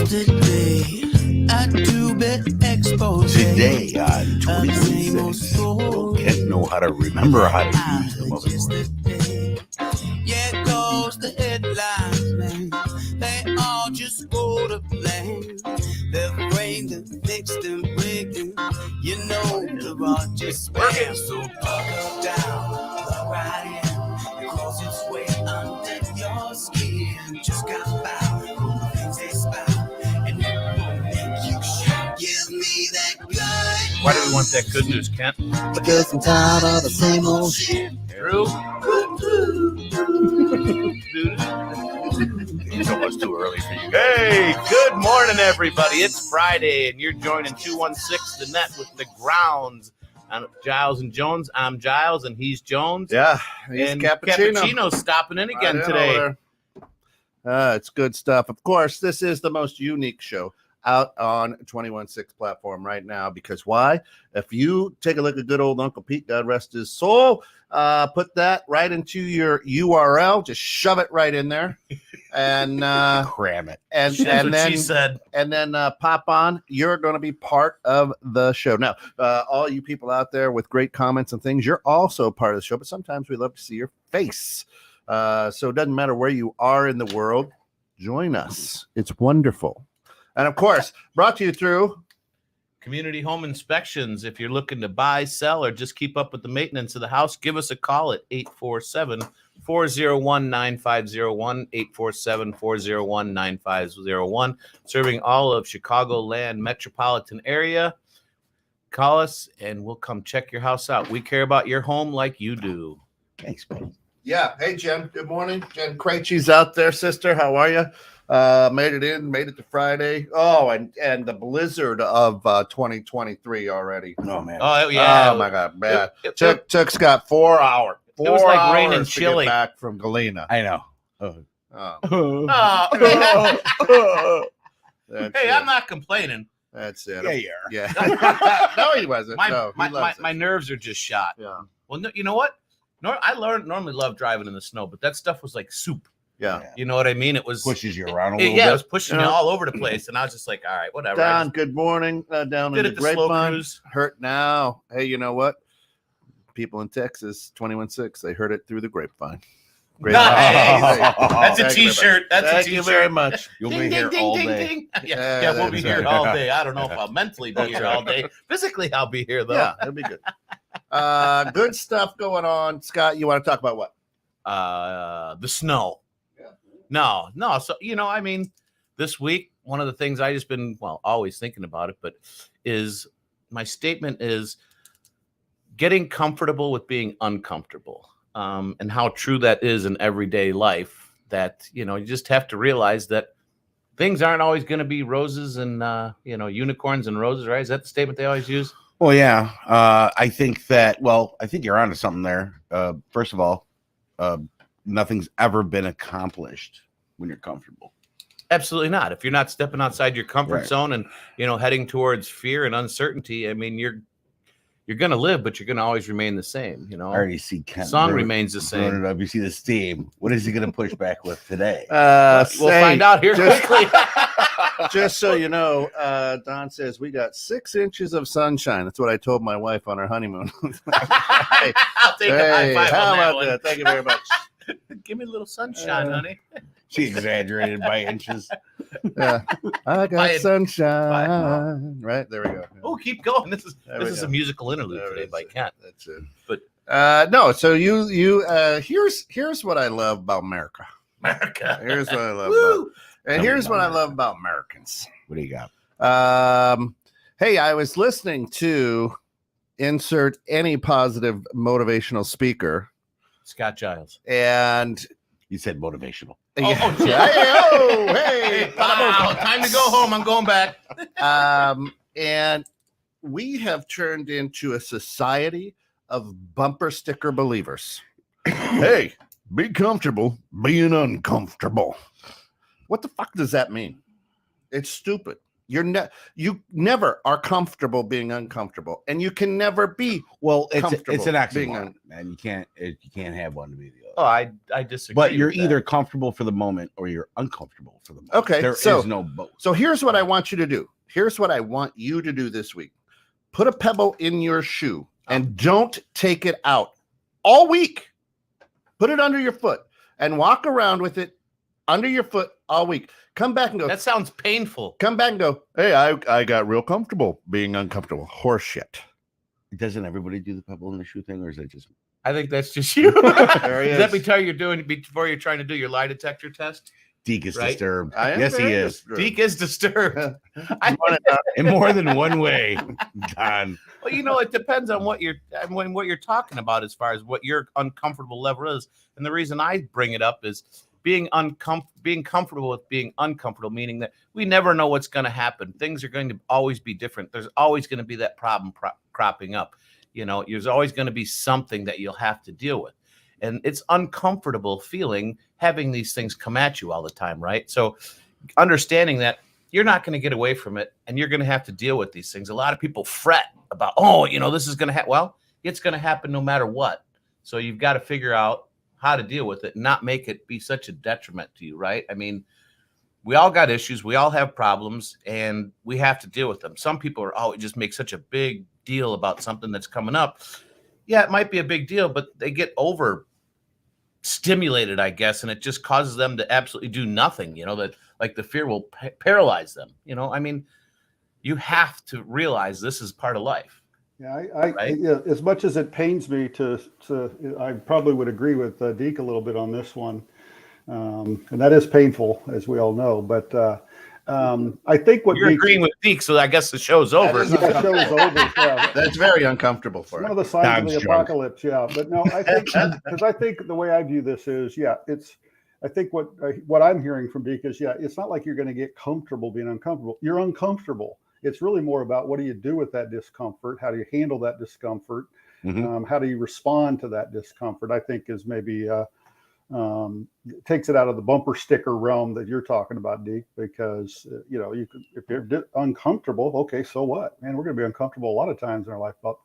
today at 2-bit expose. Today on 26, Kent know how to remember how to use the motherboard. Yeah, goes the headlines, man. They all just go to blame. Their brains are fixed and breaking. You know they're all just spam. So buckle down, plug right in. It crawls its way under your skin. Just got bow from the things they spout. And you should give me that good. Why do we want that good news, Kent? Because I'm tired of the same old shit. True. It's almost too early for you guys. Hey, good morning, everybody. It's Friday, and you're joining 216 The Net with the Grounds. I'm Giles and Jones. I'm Giles, and he's Jones. Yeah, he's And Cappuccino. Cappuccino's stopping in again Right in today. over there. It's good stuff. Of course, this is the most unique show out on 216 platform right now, because why? If you take a look at good old Uncle Pete, God rest his soul, put that right into your URL, just shove it right in there, and Cram it. and That's and what then she said. and then pop on. You're going to be part of the show. Now, all you people out there with great comments and things, you're also part of the show, but sometimes we love to see your face. So it doesn't matter where you are in the world. Join us. It's wonderful. And of course, brought to you through Community home inspections. If you're looking to buy, sell, or just keep up with the maintenance of the house, give us a call at 847-401-9501, 847-401-9501. Serving all of Chicagoland metropolitan area. Call us, and we'll come check your house out. We care about your home like you do. Thanks, man. Yeah. Hey, Jen. Good morning. Jen Krejci's out there, sister. How are you? Made it to Friday. Oh, and the blizzard of 2023 already. Oh, man. Oh, yeah. Oh, my God. Bad. It- Took Scott 4 hours. It was like rain and hours to get chilly. back from Galena. I know. Oh. Oh. That's Hey, it. I'm not complaining. That's it. Yeah, you are. Yeah. No, he wasn't. My, no, he my, loves my it. nerves are just shot. Yeah. Well, no, you know what? Normally love driving in the snow, but that stuff was like soup. Yeah. You know what I mean? It was Pushes you around a little it bit. was pushing me Yeah. all over the place, and I was just like, all right, whatever. I Don, just good morning. Down did in it the the slow grapevine. cruise. Hurt now. Hey, you know what? People in Texas, 216, they heard it through the grapevine. Nice. Grapevine. That's a Thank you very T-shirt. That's Thank a you T-shirt. very much. You'll Ding, be ding, here ding, all ding, day. ding. Yeah, Yeah, we'll be that's here right. all day. I don't know if I'll mentally be That's here right. all day. Physically, I'll be here though. Yeah, it'll be good. Good stuff going on. Scott, you want to talk about what? The snow. Yeah. No. So, I mean, this week, one of the things I just been, always thinking about it, but is my statement is getting comfortable with being uncomfortable, and how true that is in everyday life, that, you just have to realize that things aren't always going to be roses and, unicorns and roses, right? Is that the statement they always use? Well, yeah. I think you're onto something there. First of all, nothing's ever been accomplished when you're comfortable. Absolutely not. If you're not stepping outside your comfort Right. zone and, heading towards fear and uncertainty, I mean, you're going to live, but you're going to always remain the same. I already see Kent. Song burn- remains the burn same. it up. You see this theme. What is he going to push back with today? We'll find out here just- quickly. Just so you know, Don says we got 6 inches of sunshine. That's what I told my wife on our honeymoon. Hey, I'll take a high five how on that about one. that? Thank you very much. Give me a little sunshine, honey. She exaggerated by inches. Yeah. I Bye. got sunshine. Right there we go. Oh, keep going. This There we is go. a musical interlude There it today is. by Kent. That's it. But- no, so you here's what I love about America. America. Here's what I love Woo! about, and here's what I love about Americans. What do you got? Hey, I was listening to insert any positive motivational speaker, Scott Giles. and You said motivational. Oh, hey, Wow, time to go home. I'm going back. and we have turned into a society of bumper sticker believers. Hey, be comfortable being uncomfortable. What the fuck does that mean? It's stupid. You never are comfortable being uncomfortable, and you can never be. Well, it's Comfortable an being oxymoron, and you can't have one to be the other. Oh, I disagree. But you're with that. either comfortable for the moment or you're uncomfortable for the moment. Okay, There so- is no both. So here's what I want you to do. Here's what I want you to do this week. Put a pebble in your shoe and don't take it out all week. Put it under your foot and walk around with it under your foot all week. Come back and go. That sounds painful. Come back and go. Hey, I got real comfortable being uncomfortable. Horse shit. Doesn't everybody do the pebble in the shoe thing, or is that just I think that's just you. There he Is that is. before you're trying to do your lie detector test? Deke is Right? disturbed? I am Yes, he very is. disturbed. Deke is disturbed. In more than one way, Don. Well, it depends on what you're talking about as far as what your uncomfortable level is. And the reason I bring it up is being comfortable with being uncomfortable, meaning that we never know what's going to happen. Things are going to always be different. There's always going to be that problem cropping up. There's always going to be something that you'll have to deal with. And it's uncomfortable feeling having these things come at you all the time, right? So understanding that you're not going to get away from it and you're going to have to deal with these things. A lot of people fret about, this is going to happen. Well, it's going to happen no matter what. So you've got to figure out how to deal with it and not make it be such a detriment to you, right? I mean, we all got issues. We all have problems and we have to deal with them. Some people just make such a big deal about something that's coming up. Yeah, it might be a big deal, but they get over stimulated, I guess, and it just causes them to absolutely do nothing. That like the fear will paralyze them. I mean, you have to realize this is part of life. Yeah, Right? yeah, as much as it pains me to I probably would agree with Deke a little bit on this one, and that is painful, as we all know. But I think what You're Deke, agreeing with Deke, so I guess the show's over. is- yeah, show's over. Yeah. That's very uncomfortable for One him. of the signs Don's of the drunk. apocalypse, yeah. But no, I think because I think the way I view this is, I think what I'm hearing from Deke is, it's not like you're going to get comfortable being uncomfortable. You're uncomfortable. It's really more about what do you do with that discomfort? How do you handle that discomfort? Mhm. How do you respond to that discomfort? I think is maybe takes it out of the bumper sticker realm that you're talking about, Deke, because you could, if you're uncomfortable, okay, so what? Man, we're going to be uncomfortable a lot of times in our life, about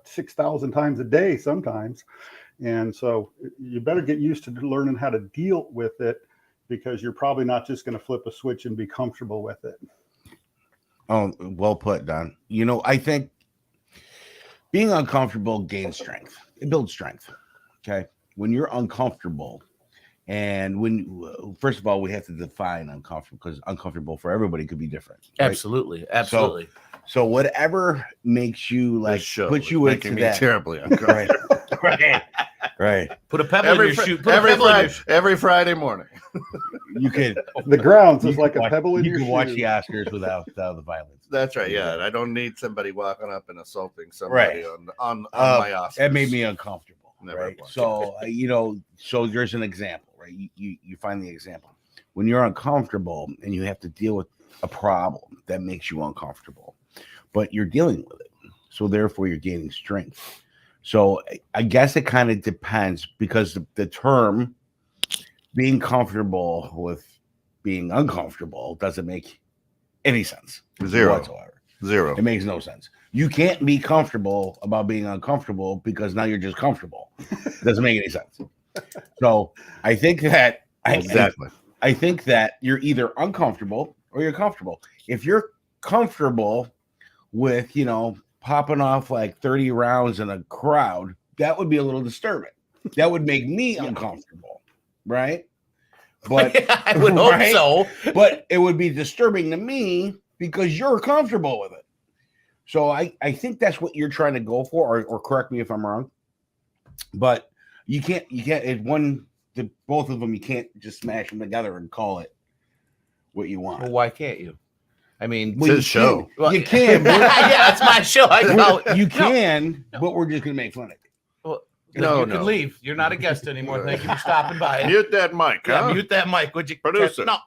6,000 times a day sometimes, and so you better get used to learning how to deal with it, because you're probably not just going to flip a switch and be comfortable with it. Oh, well put, Don. I think being uncomfortable gains strength. It builds strength. Okay. When you're uncomfortable, and first of all, we have to define uncomfortable, because uncomfortable for everybody could be different. Right? Absolutely. So whatever makes you This like show put is you making into me that. terribly uncomfortable. Right. Put a pebble in your shoe. Put a every pebble in your Friday, shoe. every Friday morning. You could The grounds is you like could a watch- pebble in you your can shoe. watch the Oscars without the violence. That's right. Yeah, I don't need somebody walking up and assaulting somebody on my Oscars. That made me uncomfortable. Never Right. watched So so there's an example, right? You find the example when you're uncomfortable and you have to deal with a problem that makes you uncomfortable, but you're dealing with it. So therefore, you're gaining strength. So I guess it kind of depends, because the term being comfortable with being uncomfortable doesn't make any sense. Zero. Whatsoever. Zero. It makes no sense. You can't be comfortable about being uncomfortable, because now you're just comfortable. Doesn't make any sense. So I think that Exactly. I think that you're either uncomfortable or you're comfortable. If you're comfortable with, popping off like 30 rounds in a crowd, that would be a little disturbing. That would make me uncomfortable, right? But I would hope right? so. But it would be disturbing to me because you're comfortable with it. So I think that's what you're trying to go for, or correct me if I'm wrong. But you can't both of them, you can't just smash them together and call it what you want. Well, why can't you? I mean, It's his show. Well, You can, but yeah, it's my show. I call it. you can, but we're just gonna make fun of you. Well, No, you no. can leave. You're not a guest anymore. Thank you for stopping by. Mute that mic, Yeah, huh? mute that mic, would you? Producer. No,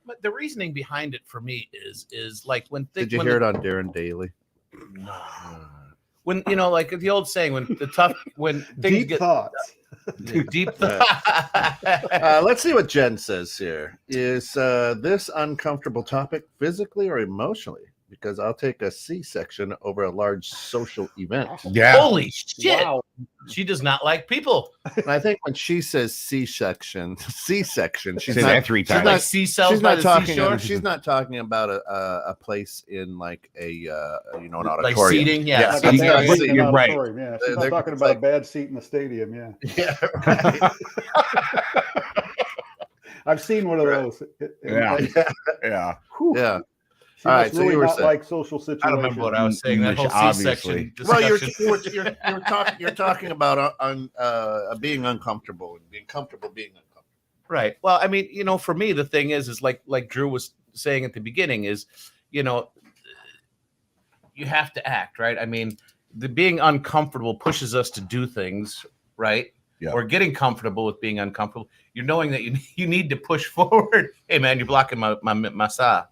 but the reasoning behind it for me is like when Did you hear it on Darren Daly? when like the old saying, when things Deep get thoughts. deep. Let's see what Jen says here. Is this uncomfortable topic physically or emotionally because I'll take a C-section over a large social event. Yeah. Holy shit! Wow. She does not like people. And I think when she says C-section, she's Say not. that 3 She's times. like sea cells She's by not the talking. seashore. She's not talking about a place in like an auditorium. Like seating, yeah. Like seating. a bad Yeah, seat in an you're right. auditorium, yeah. She's They're not talking about like- a bad seat in the stadium. Yeah. Yeah, right. I've seen one of Right. those. Yeah. yeah, Yeah. Whew. yeah. She All must right, so really you were not saying- like social situations. I don't remember what I was saying. That whole Obviously. C-section Well, discussion. you're talking about being uncomfortable and being comfortable being uncomfortable. Right. Well, I mean, for me, the thing is like Drew was saying at the beginning is, you have to act, right? I mean, the being uncomfortable pushes us to do things, right? Yeah. Or getting comfortable with being uncomfortable. You're knowing that you need to push forward. Hey, man, you're blocking my side.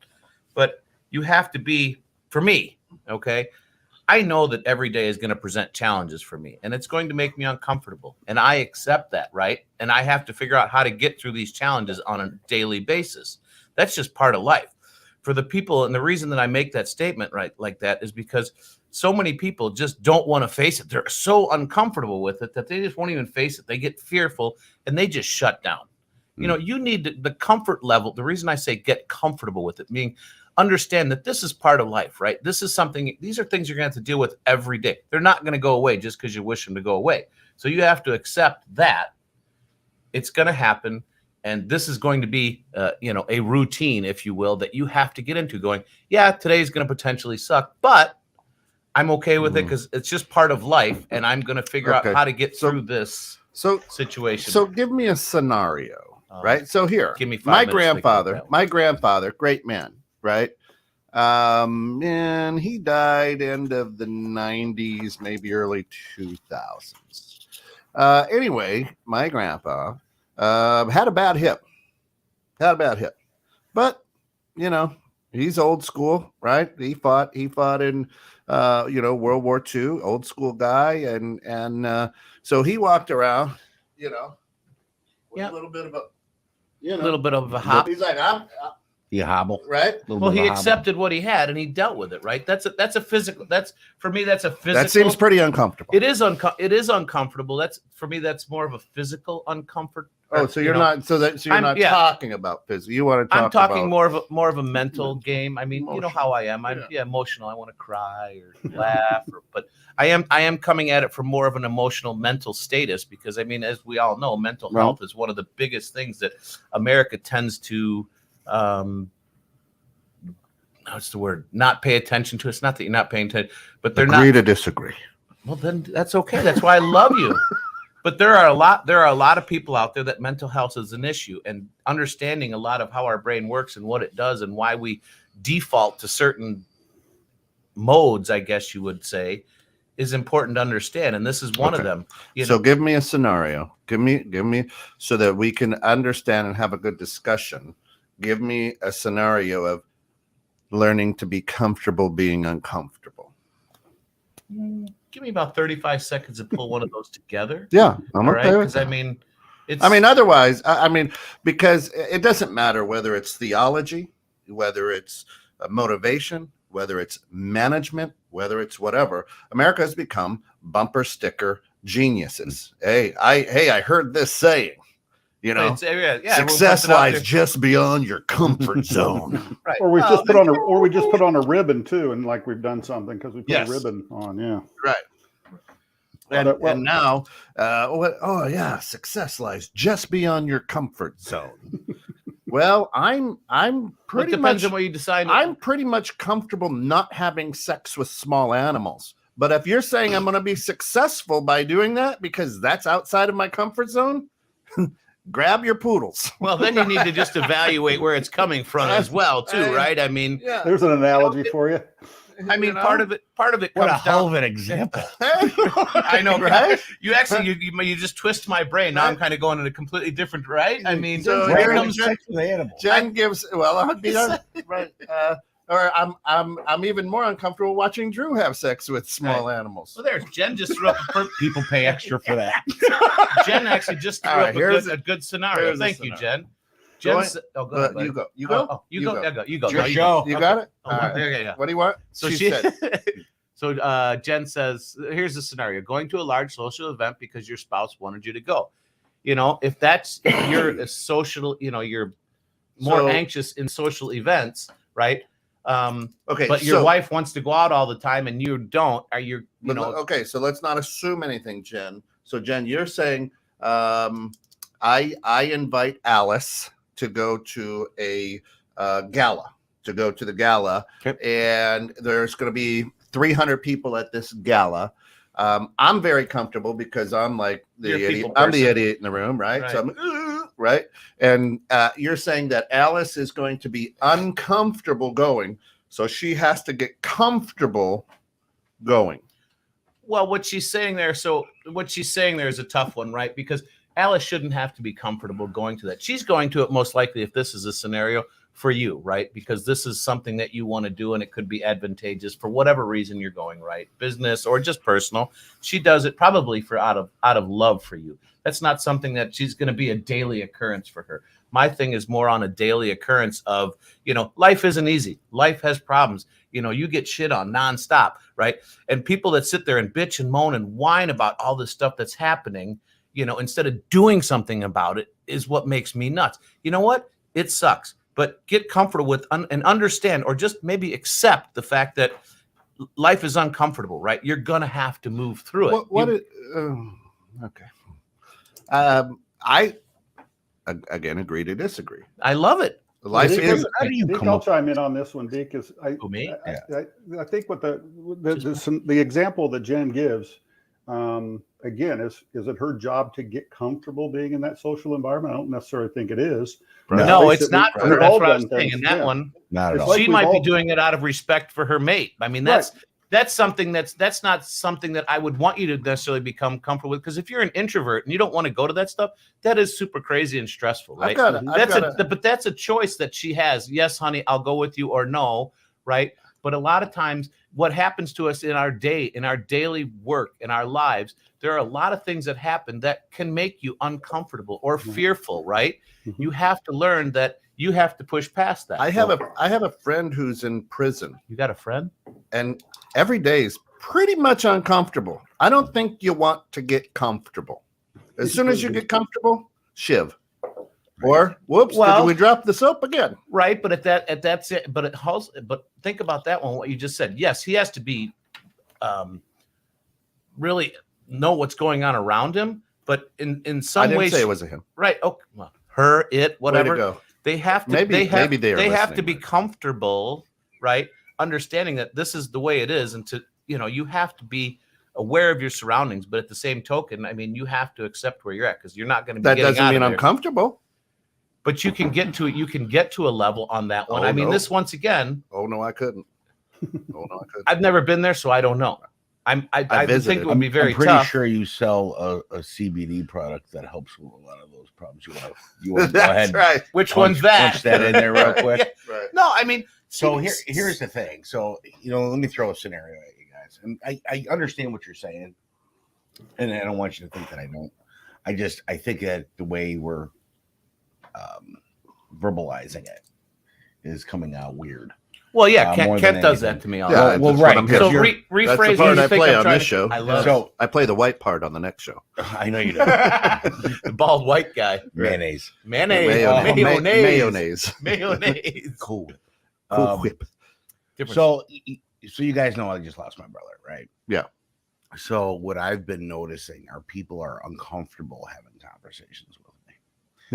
But you have to be, for me, okay? I know that every day is going to present challenges for me, and it's going to make me uncomfortable. And I accept that, right? And I have to figure out how to get through these challenges on a daily basis. That's just part of life. For the people, and the reason that I make that statement right like that is because so many people just don't want to face it. They're so uncomfortable with it that they just won't even face it. They get fearful and they just shut down. You need the comfort level. The reason I say get comfortable with it, meaning understand that this is part of life, right? These are things you're going to have to deal with every day. They're not going to go away just because you wish them to go away. So you have to accept that it's going to happen. And this is going to be, a routine, if you will, that you have to get into going, yeah, today's going to potentially suck, but I'm okay with it because it's just part of life. And I'm going to figure out how to get through this situation. So give me a scenario, right? So here, give me 5 my minutes to think about grandfather, that. great man, right? And he died end of the 90s, maybe early 2000s. Anyway, my grandpa had a bad hip, but he's old school, right? He fought in World War II, old school guy, and so he walked around, with a little bit of a hop. He's like, You hobble. right. Well, he accepted what he had and he dealt with it, right? That's a physical. For me, that's a physical. That seems pretty uncomfortable. It is uncomfortable. For me, that's more of a physical uncomfort. Oh, so you're not talking about physical. You want to talk. I'm talking about more of a mental game. I mean, you know how I am. I'm emotional. I want to cry or laugh, but I am coming at it from more of an emotional, mental status because I mean, as we all know, mental health is one of the biggest things that America tends to. What's the word? Not pay attention to. It's not that you're not paying attention, but they're agree not. to disagree. Well, then that's okay. That's why I love you. But there are a lot of people out there that mental health is an issue, and understanding a lot of how our brain works and what it does and why we default to certain modes, I guess you would say, is important to understand. And this is one of them. So give me a scenario. Give me so that we can understand and have a good discussion. Give me a scenario of learning to be comfortable being uncomfortable. Give me about 35 seconds to pull one of those together. Yeah, I'm All okay right, with because that. Otherwise, because it doesn't matter whether it's theology, whether it's motivation, whether it's management, whether it's whatever. America has become bumper sticker geniuses. Hey, I heard this saying. Success lies just beyond your comfort zone. Right. Or we just put on a ribbon too, and like we've done something because we put a ribbon on. Yeah. Right. And now, success lies just beyond your comfort zone. Well, I'm pretty depends much on what you decide. I'm pretty much comfortable not having sex with small animals. But if you're saying I'm going to be successful by doing that because that's outside of my comfort zone, grab your poodles. Well, then you need to just evaluate where it's coming from as well, too, right? I mean, there's an analogy for you. I mean, part of it comes What a hell down. of an example. I know, right? You actually, you just twist my brain. Now I'm kind of going in a completely different, right? I mean, So here here comes sex with animals. Jen gives right. Or I'm even more uncomfortable watching Drew have sex with small animals. Well, there's Jen just threw up People pay extra for that. Jen actually just threw up a good scenario. Thank you, Jen. Jen Going- said, oh, go ahead, buddy. you go. You go. Oh, you go. go. Yeah, go. You go. Your No, you show. go. You Okay. got it. Oh, All right. yeah. What do you want? So she she said, so Jen says, here's the scenario: going to a large social event because your spouse wanted you to go. You know, if you're a social, you know, you're more So- anxious in social events, right? okay, But your so- wife wants to go out all the time and you don't. Are you know? okay, so let's not assume anything, Jen. So Jen, you're saying I invite Alice to go to a gala, to go to the gala, and there's going to be 300 people at this gala. I'm very comfortable because I'm like You're a the people idiot. I'm the person. idiot in the room, right? So Right. I'm right. And you're saying that Alice is going to be uncomfortable going, so she has to get comfortable going. Well, what she's saying there is a tough one, right? Because Alice shouldn't have to be comfortable going to that. She's going to it most likely if this is a scenario for you, right? Because this is something that you want to do and it could be advantageous for whatever reason you're going, right? Business or just personal. She does it probably for out of love for you. That's not something that she's going to be a daily occurrence for her. My thing is more on a daily occurrence of, you know, life isn't easy. Life has problems. You know, you get shit on nonstop, right? And people that sit there and bitch and moan and whine about all this stuff that's happening, you know, instead of doing something about it is what makes me nuts. You know what? It sucks. But get comfortable with and understand, or just maybe accept the fact that life is uncomfortable, right? You're going to have to move through it. Okay. I again agree to disagree. I love it. Life Deke, is How do you Deke, come I'll up? chime in on this one, Deke. Is Who, me? I think what the example that Jen gives, again, is it her job to get comfortable being in that social environment? I don't necessarily think it is. No, Let's face it's it, not for we've her. That's all what I was done saying. things, In that yeah. one, Not at It's all. like she we've might all- be doing it out of respect for her mate. I mean, that's something that's not something that I would want you to necessarily become comfortable with. Because if you're an introvert and you don't want to go to that stuff, that is super crazy and stressful, right? But that's a choice that she has. Yes, honey, I'll go with you, or no, right? But a lot of times, what happens to us in our daily work, in our lives, there are a lot of things that happen that can make you uncomfortable or fearful, right? Mhm. You have to learn that you have to push past that. I have a friend who's in prison, You got a friend? and every day is pretty much uncomfortable. I don't think you want to get comfortable. As soon as you get comfortable, shiv. Or whoops, Well- did we drop the soap again? Right, but that's it. But think about that one. What you just said. Yes, he has to be really know what's going on around him. But in some I didn't ways, say it was a him. right. Oh, well, her, it, whatever. Way to go. They have to. Maybe they are They have to listening. be comfortable, right? Understanding that this is the way it is, and you have to be aware of your surroundings. But at the same token, I mean, you have to accept where you're at because you're not going to be. That getting doesn't out mean of I'm there. comfortable. But you can get to it. You can get to a level on that one. Oh, I mean, no. this once again, Oh no, I couldn't. Oh no, I couldn't. I've never been there, so I don't know. I think visited. it would be very I'm pretty tough. sure you sell a CBD product that helps with a lot of those problems. You want to go That's ahead and right. Which punch- one's that? punch that in there real quick. Right. No, I mean, So here's the thing. So let me throw a scenario at you guys, and I understand what you're saying, and I don't want you to think that I don't. I think that the way we're verbalizing it is coming out weird. Well, yeah, more Kent than does anything. that to me all Yeah, the well, time. right, I'm because So you're- rephrase That's the what part you I think play I'm on trying this to- show. I love So I play the white part on the next show. I know you do. the bald white guy. Mayonnaise, Mayonnaise. Mayonnaise. Mayonnaise. Mayonnaise. Mayonnaise. cool. Cool whip. Different. So you guys know I just lost my brother, right? Yeah. So what I've been noticing are people are uncomfortable having conversations with me.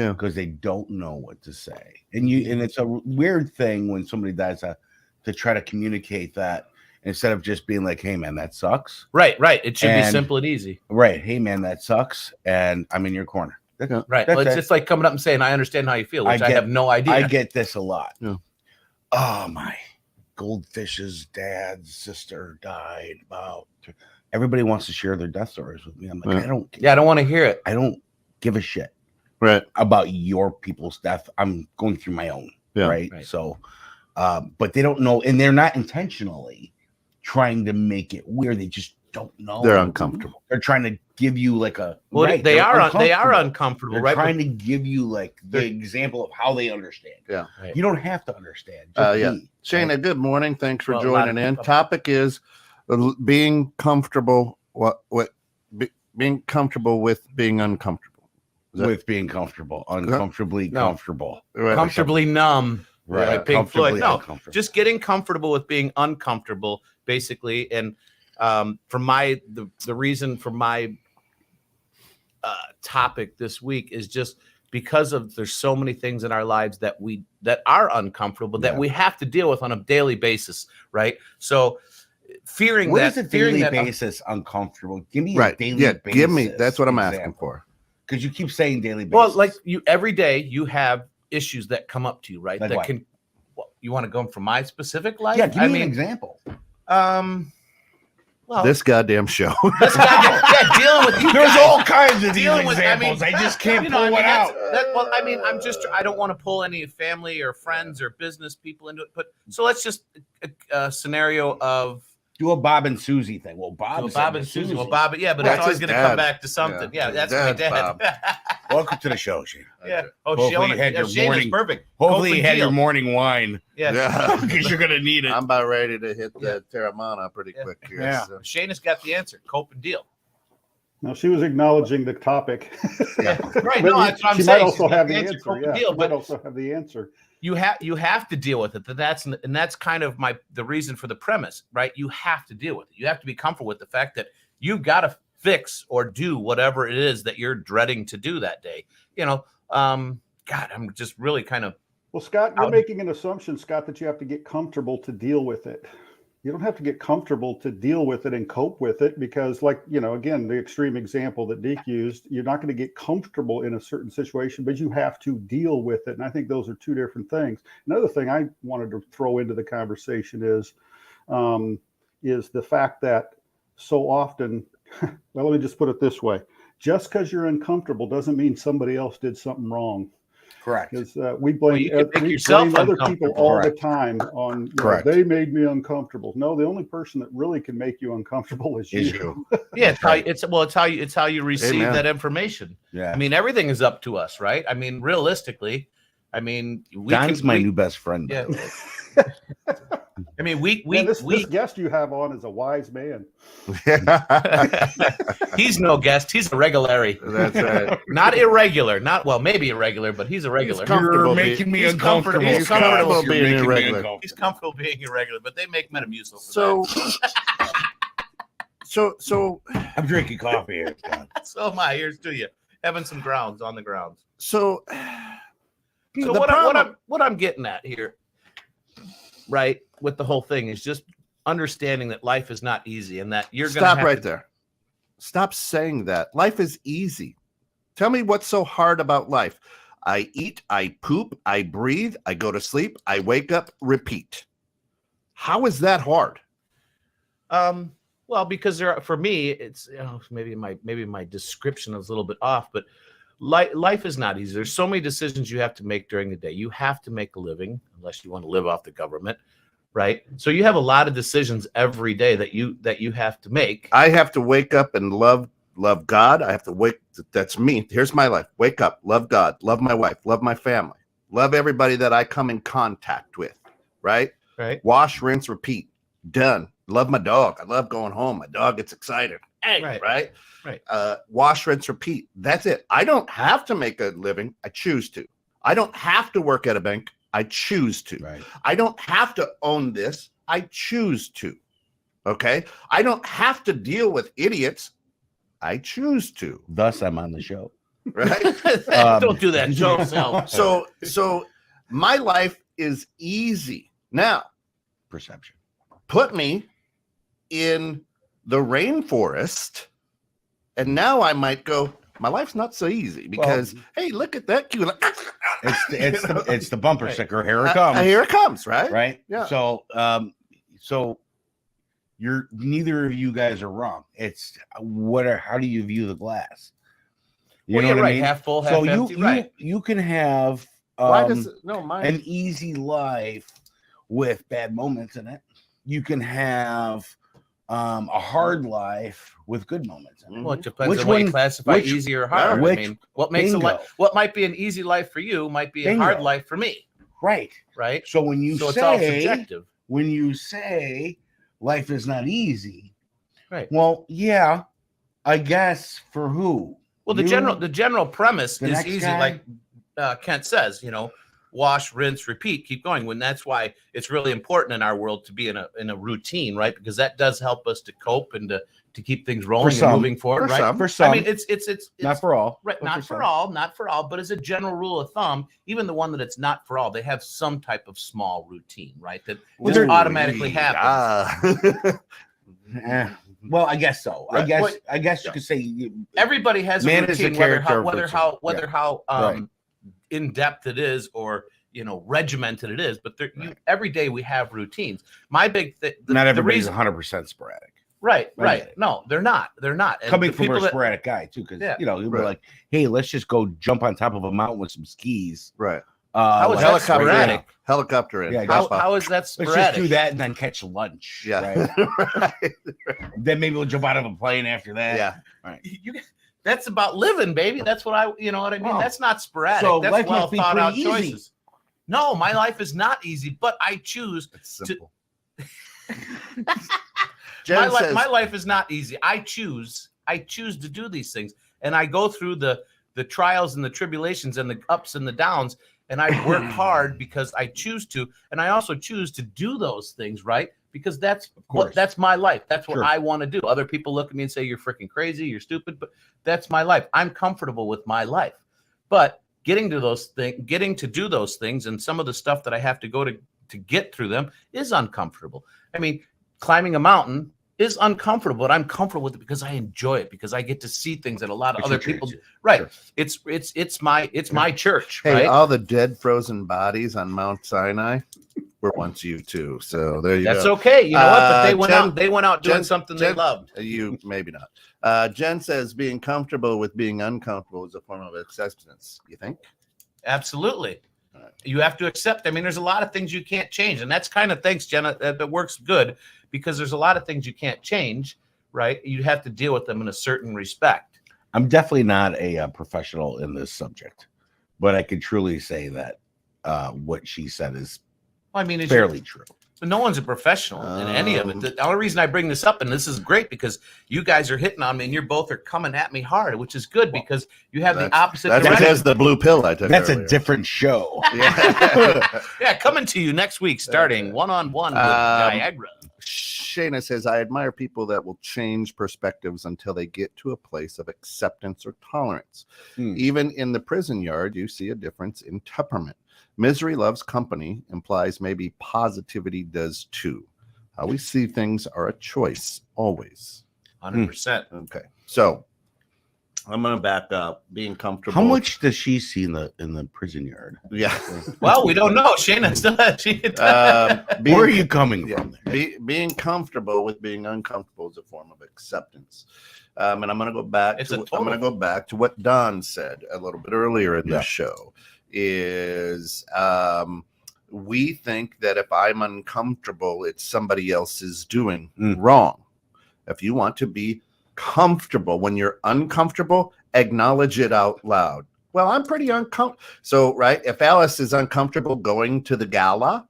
Yeah. Because they don't know what to say. And it's a weird thing when somebody does to try to communicate that instead of just being like, hey man, that sucks. Right. It should be And- simple and easy. Right. Hey man, that sucks. And I'm in your corner. Right. That's Well, it's it. just like coming up and saying, I understand how you feel, which I have no idea. I get this a lot. Yeah. Oh, my goldfish's dad's sister died. Wow. Everybody wants to share their death stories with me. I'm like, Yeah. I don't want to hear it. I don't give a shit Right. about your people's death. I'm going through my own. Yeah. Right. Right. So but they don't know, and they're not intentionally trying to make it weird. They just don't know. They're uncomfortable. They're trying to give you like a. Well, right, they they're are uncomfortable, They're right? trying to give you like the example of how they understand. Yeah. Right. You don't have to understand. Just Yeah. be, Shayna, right? good morning. Thanks for Well, a lot joining of- in. Topic is being comfortable. Being comfortable with being uncomfortable. With being comfortable, uncomfortably No. comfortable. Right. Comfortably numb. Right. Like Pink Floyd. Comfortably No, uncomfortable. just getting comfortable with being uncomfortable, basically. And for the reason for my topic this week is just because of there's so many things in our lives that are uncomfortable that we have to deal with on a daily basis, right? So fearing What that is a daily fearing that basis uncomfortable? Give me Right. a daily Yeah. basis. Give me. That's what I'm asking example. for. Because you keep saying daily basis. well, like you every day you have issues that come up to you, right? Like that what? can you want to go from my specific life? yeah, give me I an mean, example. well, This goddamn show. this guy, dealing with you There's guys. all kinds of these Dealing with, examples. I just can't you know, pull I mean, one out. well, I mean, I don't want to pull any family or friends or business people into it, but so let's just a scenario of Do a Bob and Susie thing. Well, Bob, well, said Bob to and Susie. Susie. Well, Bob, yeah, but That's it's always his going to come dad. back to something. Yeah, Yeah, that's his my dad's dad. Welcome to the show, Shane. Yeah. Oh, Hopefully you had your Shane is morning- perfect. Hopefully Cope you and had your deal. morning wine Yeah. because you're gonna need it. I'm about ready to hit the Terramana pretty quick here. Yeah. So. Shane has got the answer. Cope and deal. Now she was acknowledging the topic. Yeah. Right. But No, that's what I'm she saying. might also She's got have the answer, answer. cope and Yeah, deal, she but might also have the answer. you have to deal with it. That's kind of the reason for the premise, right? You have to deal with it. You have to be comfortable with the fact that you've got to fix or do whatever it is that you're dreading to do that day. You know, God, I'm just really kind of. Well, Scott, you're making an assumption, Scott, that you have to get comfortable to deal with it. You don't have to get comfortable to deal with it and cope with it because, like, you know, again, the extreme example that Deke used, you're not going to get comfortable in a certain situation, but you have to deal with it. And I think those are two different things. Another thing I wanted to throw into the conversation is the fact that so often, well, let me just put it this way. Just because you're uncomfortable doesn't mean somebody else did something wrong. Correct. Because we blame, you can make we yourself blame other people uncomfortable. all Correct. the time on, you know, Correct. they made me uncomfortable. No, the only person that really can make you uncomfortable is Is you. you. Yeah, it's how you receive Amen. that information. Yeah. I mean, everything is up to us, right? I mean, realistically, I mean, Don's my new best friend. Yeah. I mean, this guest you have on is a wise man. he's no guest. He's a regularity. That's right. Not irregular. Maybe irregular, but he's a regular. He's comfortable. You're making me He's uncomfortable. comfortable. He's Scott. comfortable You're being making me irregular. uncomfortable. He's comfortable being irregular, but they make Metamucil. So I'm drinking coffee here. Scott. So am I. Here's to you. Having some grounds on the grounds. So So what I'm getting at here, right, with the whole thing is just understanding that life is not easy and that you're going to stop right there. Stop saying that. Life is easy. Tell me what's so hard about life. I eat, I poop, I breathe, I go to sleep, I wake up, repeat. How is that hard? Well, because for me, it's maybe my description is a little bit off, but life is not easy. There's so many decisions you have to make during the day. You have to make a living unless you want to live off the government, right? So you have a lot of decisions every day that you have to make. I have to wake up and love God. I have to wake. That's me. Here's my life. Wake up, love God, love my wife, love my family, love everybody that I come in contact with, right? Right. Wash, rinse, repeat. Done. Love my dog. I love going home. My dog gets excited. Hey, Right. right? Wash, rinse, repeat. That's it. I don't have to make a living. I choose to. I don't have to work at a bank. I choose to. Right. I don't have to own this. I choose to. Okay. I don't have to deal with idiots. I choose to. Thus, I'm on the show. Right. Don't do that. Show yourself. So my life is easy. Now, Perception. put me in the rainforest, and now I might go, my life's not so easy because, hey, look at that cute. It's the bumper sticker. Here it comes. Here it comes, right? Right. Yeah. So you're neither of you guys are wrong. It's how do you view the glass? You know you're what right. I mean? Half full, half So empty. Right. you can have Why does mine? an easy life with bad moments in it. You can have a hard life with good moments. Well, it depends Which on what you one- classify which- easy or hard. which- I mean, what makes a bingo. life? What might be an easy life for you might be a Bingo. hard life for me, Right. right? So when you So it's all say subjective. life is not easy, Right. well, yeah, I guess for who? Well, the You? general premise The is next easy, guy? like Kent says. Wash, rinse, repeat, keep going. When that's why it's really important in our world to be in a routine, right? Because that does help us to cope and to keep things rolling some. and moving forward, For right? some. For some, I mean, it's not for all. right, but not for for all, but as a general rule of thumb, even the one that it's not for all, they have some type of small routine, right? That just Ooh, automatically happens. Eh, well, I guess so. Right. I guess you could say Everybody has a Man is a routine, whether character how Right. in depth it is or regimented it is. But every day we have routines. My big thing, not everybody's reason, 100% sporadic. right. Right. No, they're not. And Coming the from a people that- sporadic guy too, because Yeah. you'll be Right. like, "Hey, let's just go jump on top of a mountain with some skis." Right. How is like, that Helicopter in. sporadic? Helicopter in. Yeah, how is that let's sporadic? just do that and then catch lunch. Yeah. Right? Right. Then maybe we'll jump out of a plane after that. Yeah. That's about living, baby. That's what I mean. Well, That's not sporadic. so That's life well must be thought out pretty easy. choices. No, my life is not easy, but I choose. It's simple. My Jen says, life is not easy. I choose to do these things, and I go through the trials and the tribulations and the ups and the downs, and I work hard because I choose to, and I also choose to do those things, right? Because that's my life. That's what Sure. I want to do. Other people look at me and say, "You're freaking crazy. You're stupid," but that's my life. I'm comfortable with my life, but getting to do those things, and some of the stuff that I have to go to get through them is uncomfortable. I mean, climbing a mountain is uncomfortable, but I'm comfortable with it because I enjoy it, because I get to see things that a lot of It's other your church. people do. Right. Sure. It's my church, hey, right? all the dead frozen bodies on Mount Sinai were once you too. So there you That's go. okay. You know what? But they went Jen- out. They went out doing Jen- something they Jen- loved. You maybe not. Jen says being comfortable with being uncomfortable is a form of acceptance. You think? Absolutely. You have to accept. I mean, there's a lot of things you can't change, and that's kind of thanks, Jenna. That works good because there's a lot of things you can't change, right? You have to deal with them in a certain respect. I'm definitely not a professional in this subject, but I can truly say that what she said is Well, I mean, it's fairly true. But no one's a professional in any of it. The only reason I bring this up, and this is great because you guys are hitting on me and you're both are coming at me hard, which is good because you have the opposite That's direction. because the blue pill I took. That's earlier. a different show. Yeah. Yeah, coming to you next week, starting one-on-one with Niagara. Shayna says, I admire people that will change perspectives until they get to a place of acceptance or tolerance. Even in the prison yard, you see a difference in temperament. Misery loves company implies maybe positivity does too. How we see things are a choice, always. 100%. Okay, so I'm gonna back up. Being comfortable. How much does she see in the prison yard? Yeah. Well, we don't know. Shayna still Where are you coming Yeah, from? being comfortable with being uncomfortable is a form of acceptance. And I'm going to go back. I'm going to go back to what Don said a little bit earlier in the show. Is we think that if I'm uncomfortable, it's somebody else's doing wrong. If you want to be comfortable when you're uncomfortable, acknowledge it out loud. Well, I'm pretty uncomfortable. So, right, if Alice is uncomfortable going to the gala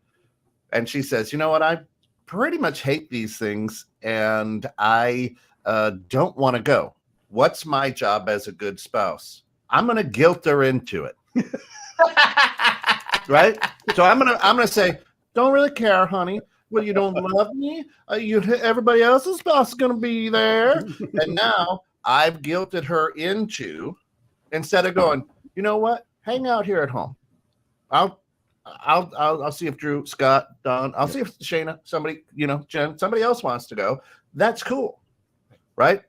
and she says, you know what, I pretty much hate these things and I don't want to go. What's my job as a good spouse? I'm going to guilt her into it. Right? So I'm gonna say, don't really care, honey. Well, you don't love me. Everybody else's spouse is gonna be there, and now I've guilted her into, instead of going, you know what? Hang out here at home. I'll see if Drew, Scott, Don. I'll see if Shayna, somebody, Jen, somebody else wants to go. That's cool, right?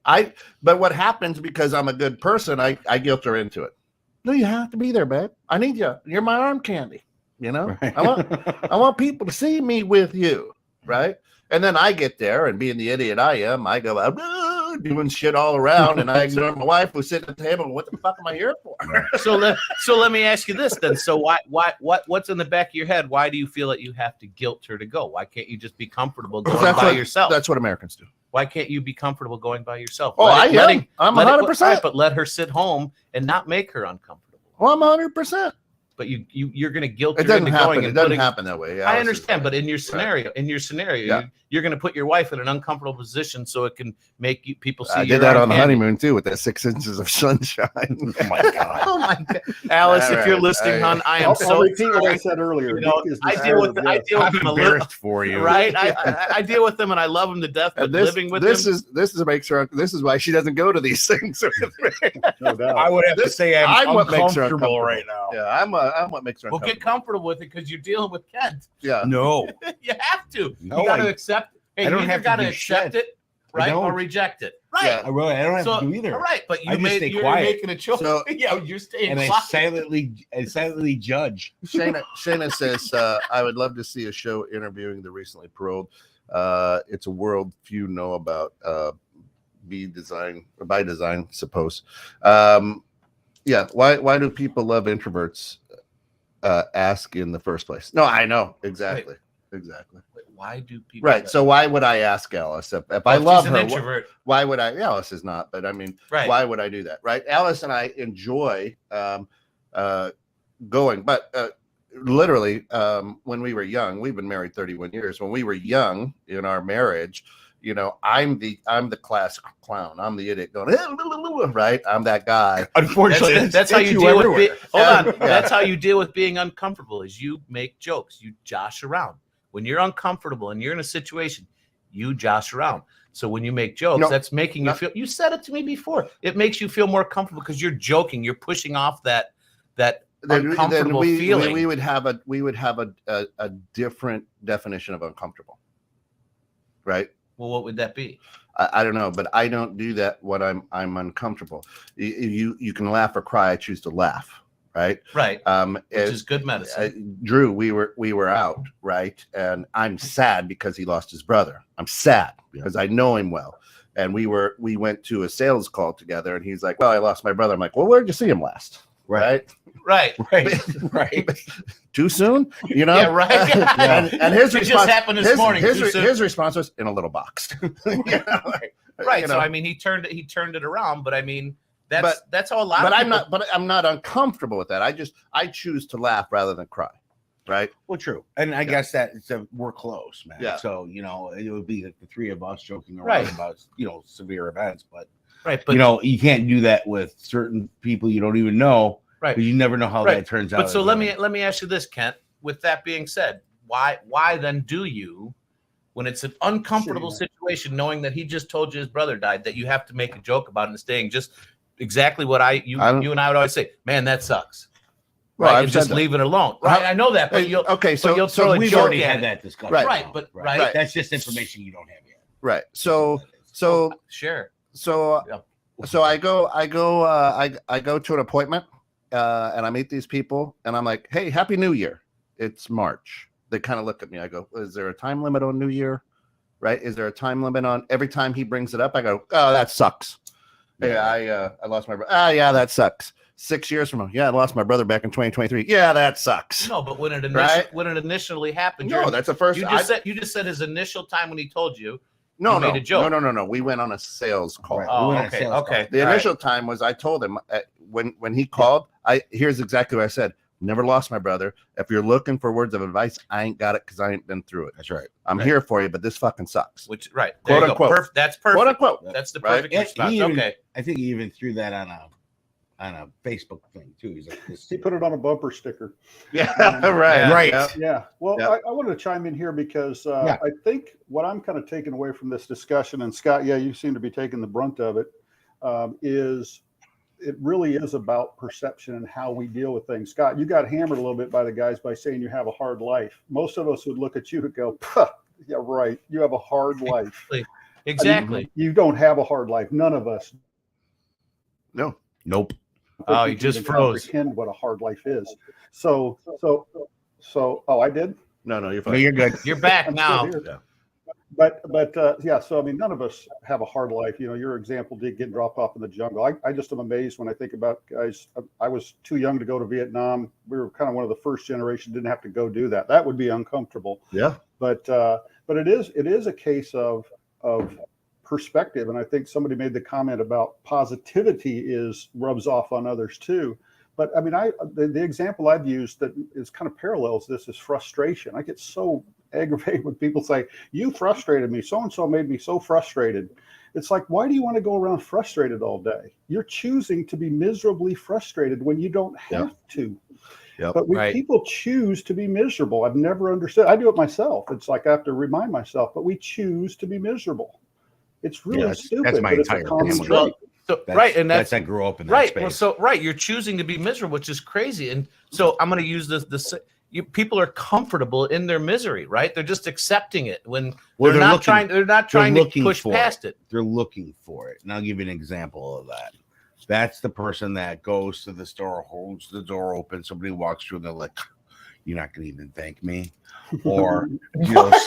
But what happens because I'm a good person, I guilt her into it. No, you have to be there, babe. I need you. You're my arm candy. Right. I want people to see me with you, right? And then I get there, and being the idiot I am, I go out doing shit all around, and I ignore my wife who's sitting at the table. What the fuck am I here for? So let me ask you this then. So what's in the back of your head? Why do you feel that you have to guilt her to go? Why can't you just be comfortable going by yourself? That's what Americans do. Why can't you be comfortable going by yourself? Oh, I'm 100%. But let her sit home and not make her uncomfortable. Well, I'm 100%. But you're going to guilt It her doesn't into happen. going It and doesn't putting. happen that way. I understand, but in your scenario, Yeah. you're going to put your wife in an uncomfortable position so it can make people see. I did that on the honeymoon too with that 6 inches of sunshine. Oh my God. Oh my God, Alice, All if you're right. listening, hon, I am I'll so repeat what I sorry. said earlier. You know, Nick is I deal with disturbed, yes. I'm them a little, embarrassed for you. right? I deal with them and I love them to death. But And this living with them, this is why she doesn't go to these things. No doubt. I would have to say I'm what makes her uncomfortable uncomfortable right now. Yeah, I'm what makes her well, get uncomfortable. comfortable with it because you're dealing with Kent. Yeah. No, You have to. No, You got to I- accept. Hey, I don't you have to got to do accept shit. it, right, don't. or reject it. Right. Yeah. I don't have So, to do either. all right, but I just stay you're quiet. making a choice. So- yeah, you're staying And I quiet. silently judge. Shayna says, I would love to see a show interviewing the recently paroled. It's a world few know about. By design, suppose. Yeah. Why do people love introverts? Ask in the first place. No, I know exactly. Exactly. Why do people? Right. So why would I ask Alice if I Well, love she's her? an introvert, Why would I? Alice is not, but I mean, right? why would I do that? Right. Alice and I enjoy going, but literally, when we were young, we've been married 31 years. When we were young in our marriage, you know, I'm the class clown. I'm the idiot going, right? I'm that guy. Unfortunately, That's how you deal everywhere. with. Hold on. Yeah. That's how you deal with being uncomfortable. Is you make jokes. You josh around. When you're uncomfortable and you're in a situation, you josh around. So when you make jokes, No. that's making you feel. You said it to me before. It makes you feel more comfortable because you're joking. You're pushing off that uncomfortable feeling. We would have a different definition of uncomfortable, right? Well, what would that be? I don't know, but I don't do that when I'm uncomfortable. You can laugh or cry. I choose to laugh, right? Right. Which It- is good medicine. Drew, we were out, right? And I'm sad because he lost his brother. I'm sad because I know him well. And we went to a sales call together, and he's like, "Well, I lost my brother." I'm like, "Well, where'd you see him last?" Right. Right. Right. Too soon, you know? Yeah, right. And his It response just happened this morning. Too soon. his response was in a little box. You know, like, Right. you So know. I mean, he turned it around, but I mean, that's how a lot. But of I'm people, not. But I'm not uncomfortable with that. I choose to laugh rather than cry. Right. Well, true. And I guess that we're close, man. Yeah. So, you know, it would be like the three of us joking around Right. about, you know, severe events. But, right. But you know, you can't do that with certain people you don't even know. Right. Because you never know how Right. that turns out. But so let me ask you this, Kent. With that being said, why then do you, when it's an uncomfortable situation, knowing that he just told you his brother died, that you have to make a joke about it and staying just exactly what you and I would always say, man, that sucks. Well, Right, I've and just said that. leave it alone. Right, I know that, but you'll Okay. but you'll So throw a we've joke already at had it. that discussion. Right. Right, but right. Right. That's just information you don't have yet. right. So Sure. So I go to an appointment and I meet these people and I'm like, "Hey, Happy New Year." It's March. They kind of look at me. I go, "Is there a time limit on New Year? Right? Is there a time limit on every time he brings it up?" I go, "Oh, that sucks." Yeah, I lost my brother. Ah, yeah, that sucks. 6 years from now, yeah, I lost my brother back in 2023. Yeah, that sucks. No, but when it Right? initially happened, No, that's the first. you just said his initial time when he told you. No, You no, made a joke. no. We went on a sales call. Right. Oh, We went on a okay, sales okay. call. The All right. initial time was I told him when he called. Here's exactly what I said. Never lost my brother. If you're looking for words of advice, I ain't got it because I ain't been through it. That's right. I'm Right. here for you, but this fucking sucks. Which right, Quote, there you go. unquote. That's perfect. Quote unquote. That's the Right? perfect Yeah, response. he even- Okay. I think he even threw that on a Facebook thing too. He's like, this, He put it on a bumper sticker. Yeah, right. Yeah. Right. Yeah. Yeah. Well, Yep. I wanted to chime in here because Yeah. I think what I'm kind of taking away from this discussion, and Scott, yeah, you seem to be taking the brunt of it, is it really is about perception and how we deal with things. Scott, you got hammered a little bit by the guys by saying you have a hard life. Most of us would look at you and go, "Puh, yeah, right. You have a hard life." Exactly. I mean, you don't have a hard life. None of us. No. nope. Oh, We you can just even froze. comprehend what a hard life is. So, oh, I did. No, you're No, fine. you're good. You're back I'm now. still here. But yeah, so I mean, none of us have a hard life. You know, your example did get dropped off in the jungle. I just am amazed when I think about guys. I was too young to go to Vietnam. We were kind of one of the first generation didn't have to go do that. That would be uncomfortable. Yeah. But it is a case of perspective. And I think somebody made the comment about positivity rubs off on others too. But I mean, the example I've used that is kind of parallels this is frustration. I get so aggravated when people say, you frustrated me. So-and-so made me so frustrated. It's like, why do you want to go around frustrated all day? You're choosing to be miserably frustrated when you don't have to. Yep. But people choose to be miserable. I've never understood. I do it myself. It's like I have to remind myself, but we choose to be miserable. It's really stupid. That's my but it's a entire common family. trait. So, And that's I grew up in that right. space. Well, so you're choosing to be miserable, which is crazy. And so I'm going to use this. People are comfortable in their misery, right? They're just accepting it when they're not trying to push past it. They're looking for it. And I'll give you an example of that. That's the person that goes to the store, holds the door open. Somebody walks through and they're like, you're not going to even thank me. Or,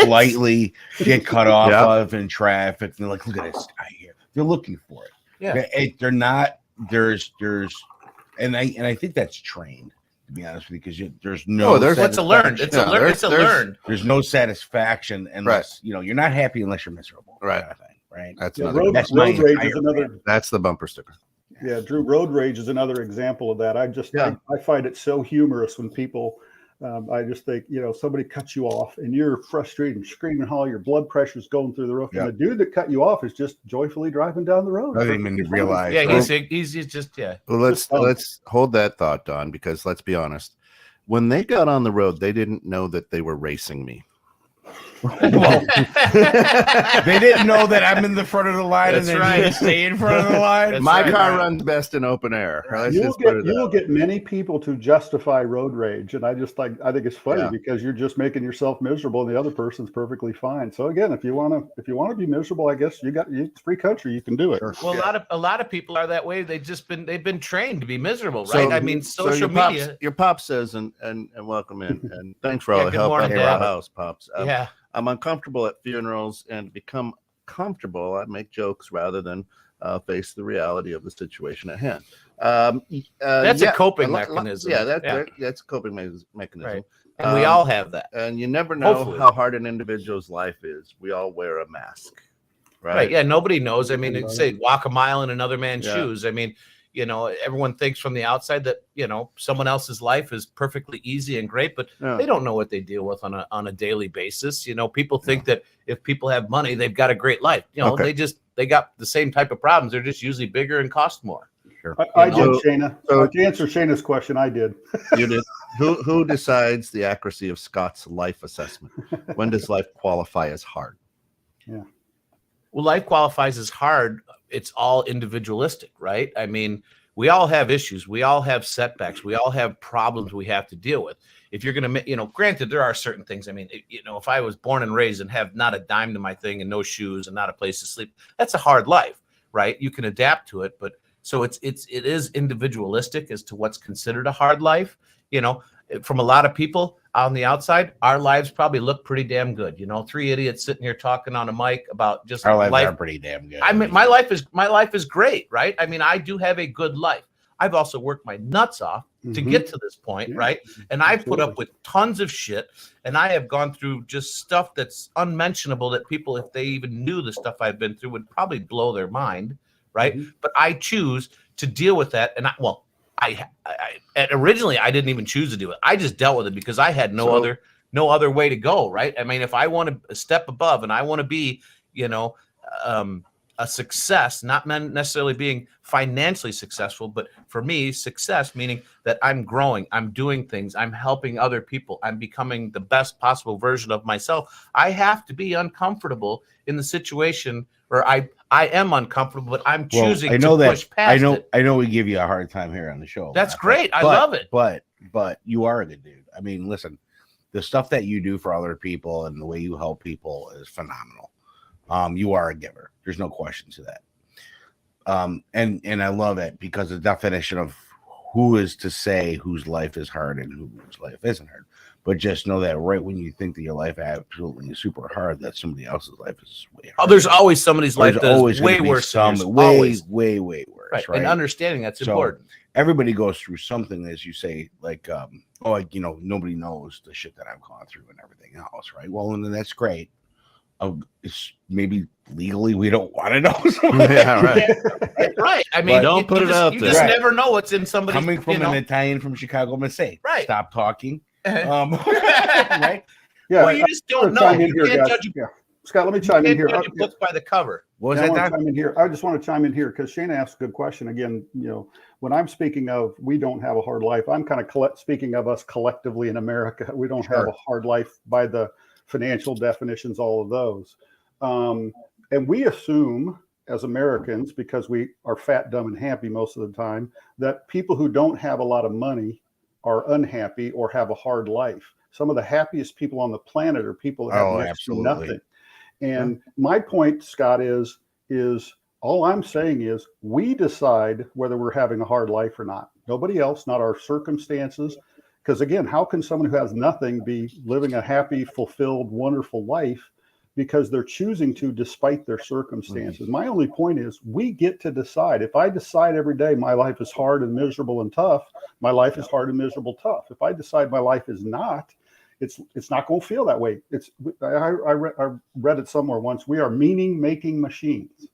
slightly get cut off of in traffic. And they're like, look at this guy here. They're looking for it. Yeah. They're not, and I think that's trained, to be honest with you, because there's no. It's a learned. It's a learned. There's no satisfaction unless, you're not happy unless you're miserable. Right. Kind of thing, right. That's road rage is another. That's the bumper sticker. Yeah, Drew, road rage is another example of that. I find it so humorous when people, I just think, somebody cuts you off and you're frustrated and screaming, holler, your blood pressure's going through the roof. And the dude that cut you off is just joyfully driving down the road. I didn't even realize. Yeah, he's just. Well, let's hold that thought, Don, because let's be honest. When they got on the road, they didn't know that they were racing me. They didn't know that I'm in the front of the line and then you stay in front of the line. My car runs best in open air. You will get many people to justify road rage, and I think it's funny because you're just making yourself miserable, and the other person's perfectly fine. So again, if you want to be miserable, I guess it's free country. You can do it. Well, a lot of people are that way. They've been trained to be miserable, right? So, I mean, social media. Your pop says, and welcome in, and thanks for all the help at our house, pops. I'm uncomfortable at funerals, and to become comfortable, I make jokes rather than face the reality of the situation at hand. That's a coping mechanism. That's a coping mechanism. Right. And we all have that. And you never know how hard an individual's life is. We all wear a mask. Right. Yeah. Nobody knows. I mean, say walk a mile in another man's shoes. I mean, everyone thinks from the outside that, someone else's life is perfectly easy and great, but they don't know what they deal with on a daily basis. People think that if people have money, they've got a great life. They got the same type of problems. They're just usually bigger and cost more. Sure. I did, Shayna. So to answer Shayna's question, I did. You did. Who decides the accuracy of Scott's life assessment? When does life qualify as hard? Yeah. Well, life qualifies as hard. It's all individualistic, right? I mean, we all have issues. We all have setbacks. We all have problems we have to deal with. If you're going to, granted, there are certain things. I mean, if I was born and raised and have not a dime to my thing and no shoes and not a place to sleep, that's a hard life, right? You can adapt to it, but so it is individualistic as to what's considered a hard life. From a lot of people on the outside, our lives probably look pretty damn good. 3 idiots sitting here talking on a mic about just our lives life. Are pretty damn good. I mean, my life is great, right? I mean, I do have a good life. I've also worked my nuts off to get to this point, right? And I've put up with tons of shit, and I have gone through just stuff that's unmentionable that people, if they even knew the stuff I've been through, would probably blow their mind, right? But I choose to deal with that, and originally I didn't even choose to do it. I just dealt with it because I had no other way to go, right? I mean, if I want to step above and I want to be, a success, not necessarily being financially successful, but for me, success meaning that I'm growing, I'm doing things, I'm helping other people, I'm becoming the best possible version of myself. I have to be uncomfortable in the situation where I am uncomfortable, but I'm choosing to push past it. I know we give you a hard time here on the show. That's great. I love it. But you are a good dude. I mean, listen, the stuff that you do for other people and the way you help people is phenomenal. You are a giver. There's no question to that. And I love it because the definition of who is to say whose life is hard and whose life isn't hard. But just know that right when you think that your life absolutely is super hard, that somebody else's life is way hard. Oh, there's always somebody's life that is way worse. Way worse. Right. And understanding that's important. Everybody goes through something, as you say, like, nobody knows the shit that I've gone through and everything else, right? Well, and then that's great. It's maybe legally we don't want to know. Yeah, right. Right. I mean, Don't put it out you there. just Right. never know what's in somebody's. Coming from an Italian from Chicago, I'm gonna say, Right. stop talking. Right. Right? Yeah, Well, you just don't know. chime in You here, can't guys. judge. Yeah. Scott, let me You chime in can't here. judge a book by the cover. What was I that, want to Don? chime in here. I just want to chime in here because Shane asked a good question. Again, when I'm speaking of we don't have a hard life, I'm kind of speaking of us collectively in America. We don't have a hard life by the financial definitions, all of those. And we assume as Americans, because we are fat, dumb, and happy most of the time, that people who don't have a lot of money are unhappy or have a hard life. Some of the happiest people on the planet are people that have next to nothing. And my point, Scott, is all I'm saying is we decide whether we're having a hard life or not. Nobody else, not our circumstances. Because again, how can someone who has nothing be living a happy, fulfilled, wonderful life because they're choosing to despite their circumstances? My only point is we get to decide. If I decide every day my life is hard and miserable and tough, my life is hard and miserable, tough. If I decide my life is not, it's not going to feel that way. I read it somewhere once. We are meaning-making machines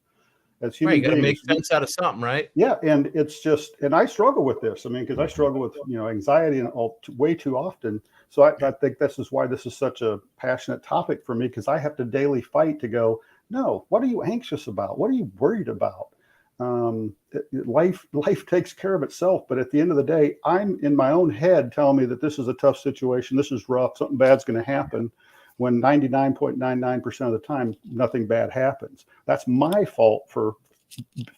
as human Right, you got to make beings. sense out of something, right? Yeah, and it's just, and I struggle with this. I mean, because I struggle with anxiety and way too often. So I think this is why this is such a passionate topic for me, because I have to daily fight to go, no, what are you anxious about? What are you worried about? Life takes care of itself, but at the end of the day, I'm in my own head telling me that this is a tough situation, this is rough, something bad's going to happen, when 99.99% of the time nothing bad happens. That's my fault for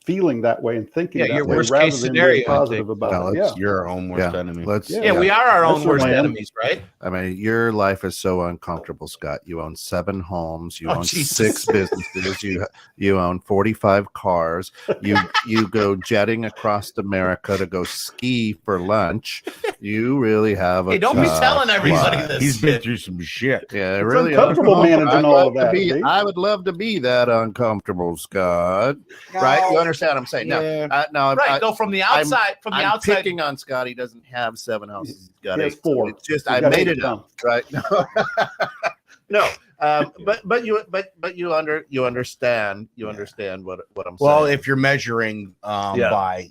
feeling that way and thinking that your way worst rather case than scenario, being positive about it. Yeah. You're our own worst enemy. We are our own That's worst what I am. enemies, right? I mean, your life is so uncomfortable, Scott. You own 7 homes. You own Jesus. 6 businesses. You own 45 cars. You go jetting across America to go ski for lunch. You really have a Hey, don't be tough telling everybody life. this. He's been through some shit. Yeah, It's really uncomfortable managing I'd all love of to that, be- Steve. I would love to be that uncomfortable, Scott. Right? You understand what I'm saying? Yeah. No, Right, no, from the outside, I'm picking on Scott. He doesn't have 7 houses. He's got He has 8. 4. It's just He's I got made 8 it down. up, right? No, but you understand what I'm Well, saying. if you're measuring by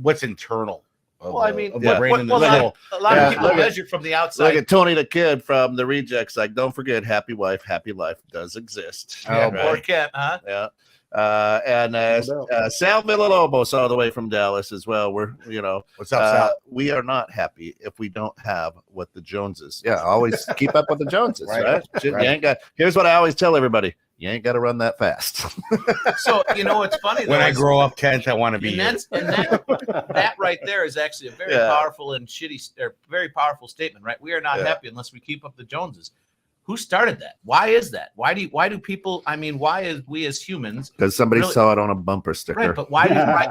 what's internal. Well, I mean, of the brain and the a soul. lot of people Look at- measure from the Look outside. at Tony the Kid from the Rejects. Like, don't forget, happy wife, happy life does exist. Yeah, boy. poor Kent, huh? Yeah. And No doubt. Sal Villalobos all the way from Dallas as well. We're What's up, Sal? we are not happy if we don't have what the Joneses. Yeah, always keep up with the Joneses, right? You ain't got. Here's what I always tell everybody: you ain't got to run that fast. So it's funny though, When I is- grow up, Kent, I want to be and you. that right there is actually a very powerful and very powerful statement, right? We are not happy unless we keep up the Joneses. Who started that? Why is that? Why do people? I mean, why is we as humans? Because somebody Really? saw it on a bumper sticker. Right, but why?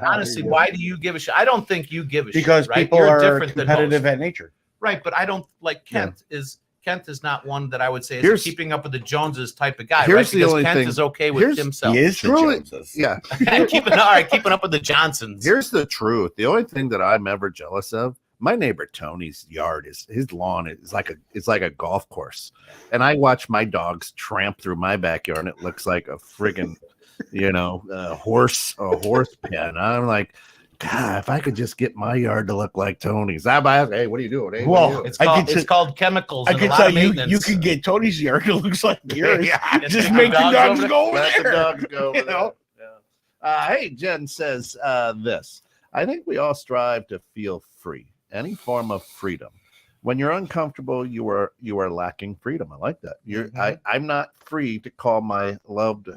Honestly, why do you give a shit? I don't think you give a Because shit. Right? people You're are different than competitive most. at nature. Right, but I don't like Kent is. Kent is not one that I would say is Here's- a keeping up with the Joneses type of guy. here's Right? the Because only Kent thing- is okay with here's- himself. He is the Truly- Joneses. Yeah. keeping up with the Johnsons. Here's the truth. The only thing that I'm ever jealous of, my neighbor Tony's yard his lawn is like a golf course. And I watch my dogs tramp through my backyard and it looks like a friggin' a horse pen. I'm like, God, if I could just get my yard to look like Tony's. Hey, what are you doing? Hey, what are you doing? It's called chemicals. I and a can lot tell of you, maintenance. you can get Tony's yard. It looks like yours. Yeah, Just take make the dogs dogs over go over Let the there. dogs go over You know? there. Yeah. Hey, Jen says this. I think we all strive to feel free, any form of freedom. When you're uncomfortable, you are lacking freedom. I like that. I'm not free to call my loved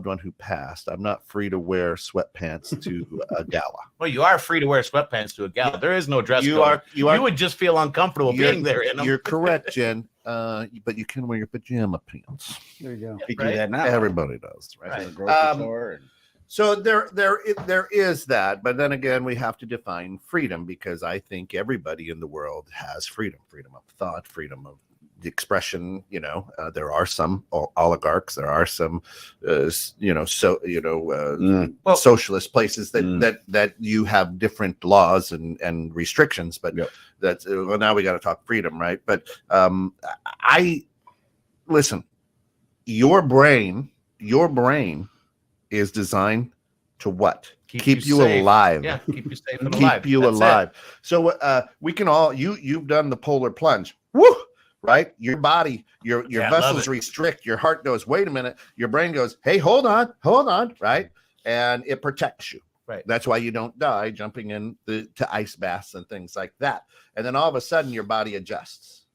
one who passed. I'm not free to wear sweatpants to a gala. Well, you are free to wear sweatpants to a gala. There is no dress code. You would just feel uncomfortable being there in them. You're correct, Jen. But you can wear your pajama pants. There you go. You do Right? that now. Everybody does, right? To the grocery store and- So there is that, but then again, we have to define freedom because I think everybody in the world has freedom of thought, freedom of expression. There are some oligarchs, there are some, socialist places that you have different laws and restrictions. But that's now we got to talk freedom, right? But I listen. Your brain your brain is designed to what? Keep you safe. alive. Yeah, keep you safe and Keep alive. you That's alive. it. So we can all you've done the polar plunge. Woo! Right? Your body, your Yeah, love vessels it. restrict, your heart goes, wait a minute, your brain goes, hey, hold on, right? And it protects you. Right. That's why you don't die jumping in to ice baths and things like that. And then all of a sudden your body adjusts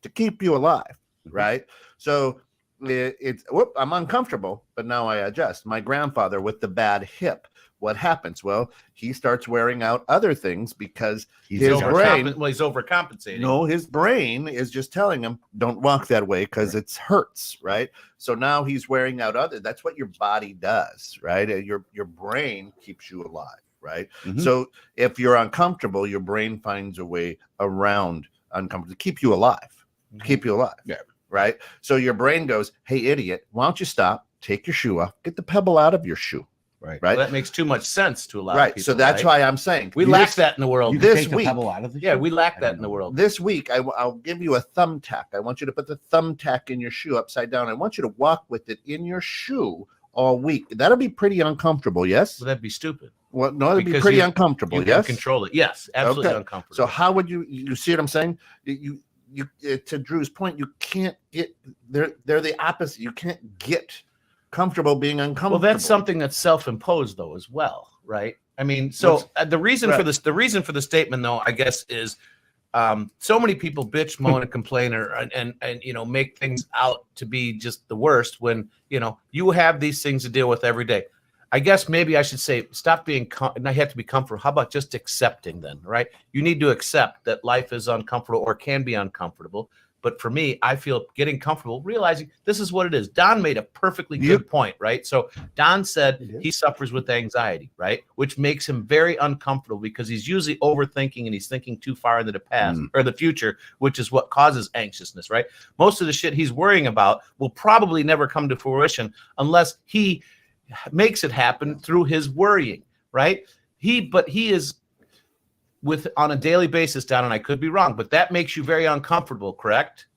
to keep you alive, right? So it's I'm uncomfortable, but now I adjust. My grandfather with the bad hip, what happens? Well, he starts wearing out other things because his brain. Well, he's overcompensating. No, his brain is just telling him, "Don't walk that way because it hurts." Right. So now he's wearing out other. That's what your body does, right? Your brain keeps you alive, right? Mhm. So if you're uncomfortable, your brain finds a way around uncomfortable to keep you alive. Keep you alive. Yeah. Right. So your brain goes, "Hey, idiot, why don't you stop? Take your shoe off. Get the pebble out of your shoe." Right. Right. Well, that makes too much sense to a lot of Right. people. So that's why I'm saying we lack that in the world. You can this take the week. pebble out of the Yeah, shoe? we lack I that don't in the know. world. This week, I'll give you a thumbtack. I want you to put the thumbtack in your shoe upside down. I want you to walk with it in your shoe all week. That'll be pretty uncomfortable, yes? Well, that'd be stupid. Well, no, it'll be Because pretty you uncomfortable, can yes? control it. Yes, absolutely Okay. uncomfortable. So how would you see what I'm saying? You to Drew's point, you can't get they're the opposite. You can't get comfortable being uncomfortable. Well, that's something that's self-imposed, though, as well, right? I mean, so the reason for this, the reason for the statement, though, I guess, is so many people bitch, moan, and complain, and make things out to be just the worst when you have these things to deal with every day. I guess maybe I should say stop being. And I have to be comfortable. How about just accepting then, right? You need to accept that life is uncomfortable or can be uncomfortable. But for me, I feel getting comfortable, realizing this is what it is. Don made a perfectly good point, right? So Don said he suffers with anxiety, right? Which makes him very uncomfortable because he's usually overthinking and he's thinking too far into the past or the future, which is what causes anxiousness, right? Most of the shit he's worrying about will probably never come to fruition unless he makes it happen through his worrying, right? But he is on a daily basis, Don, and I could be wrong, but that makes you very uncomfortable, correct?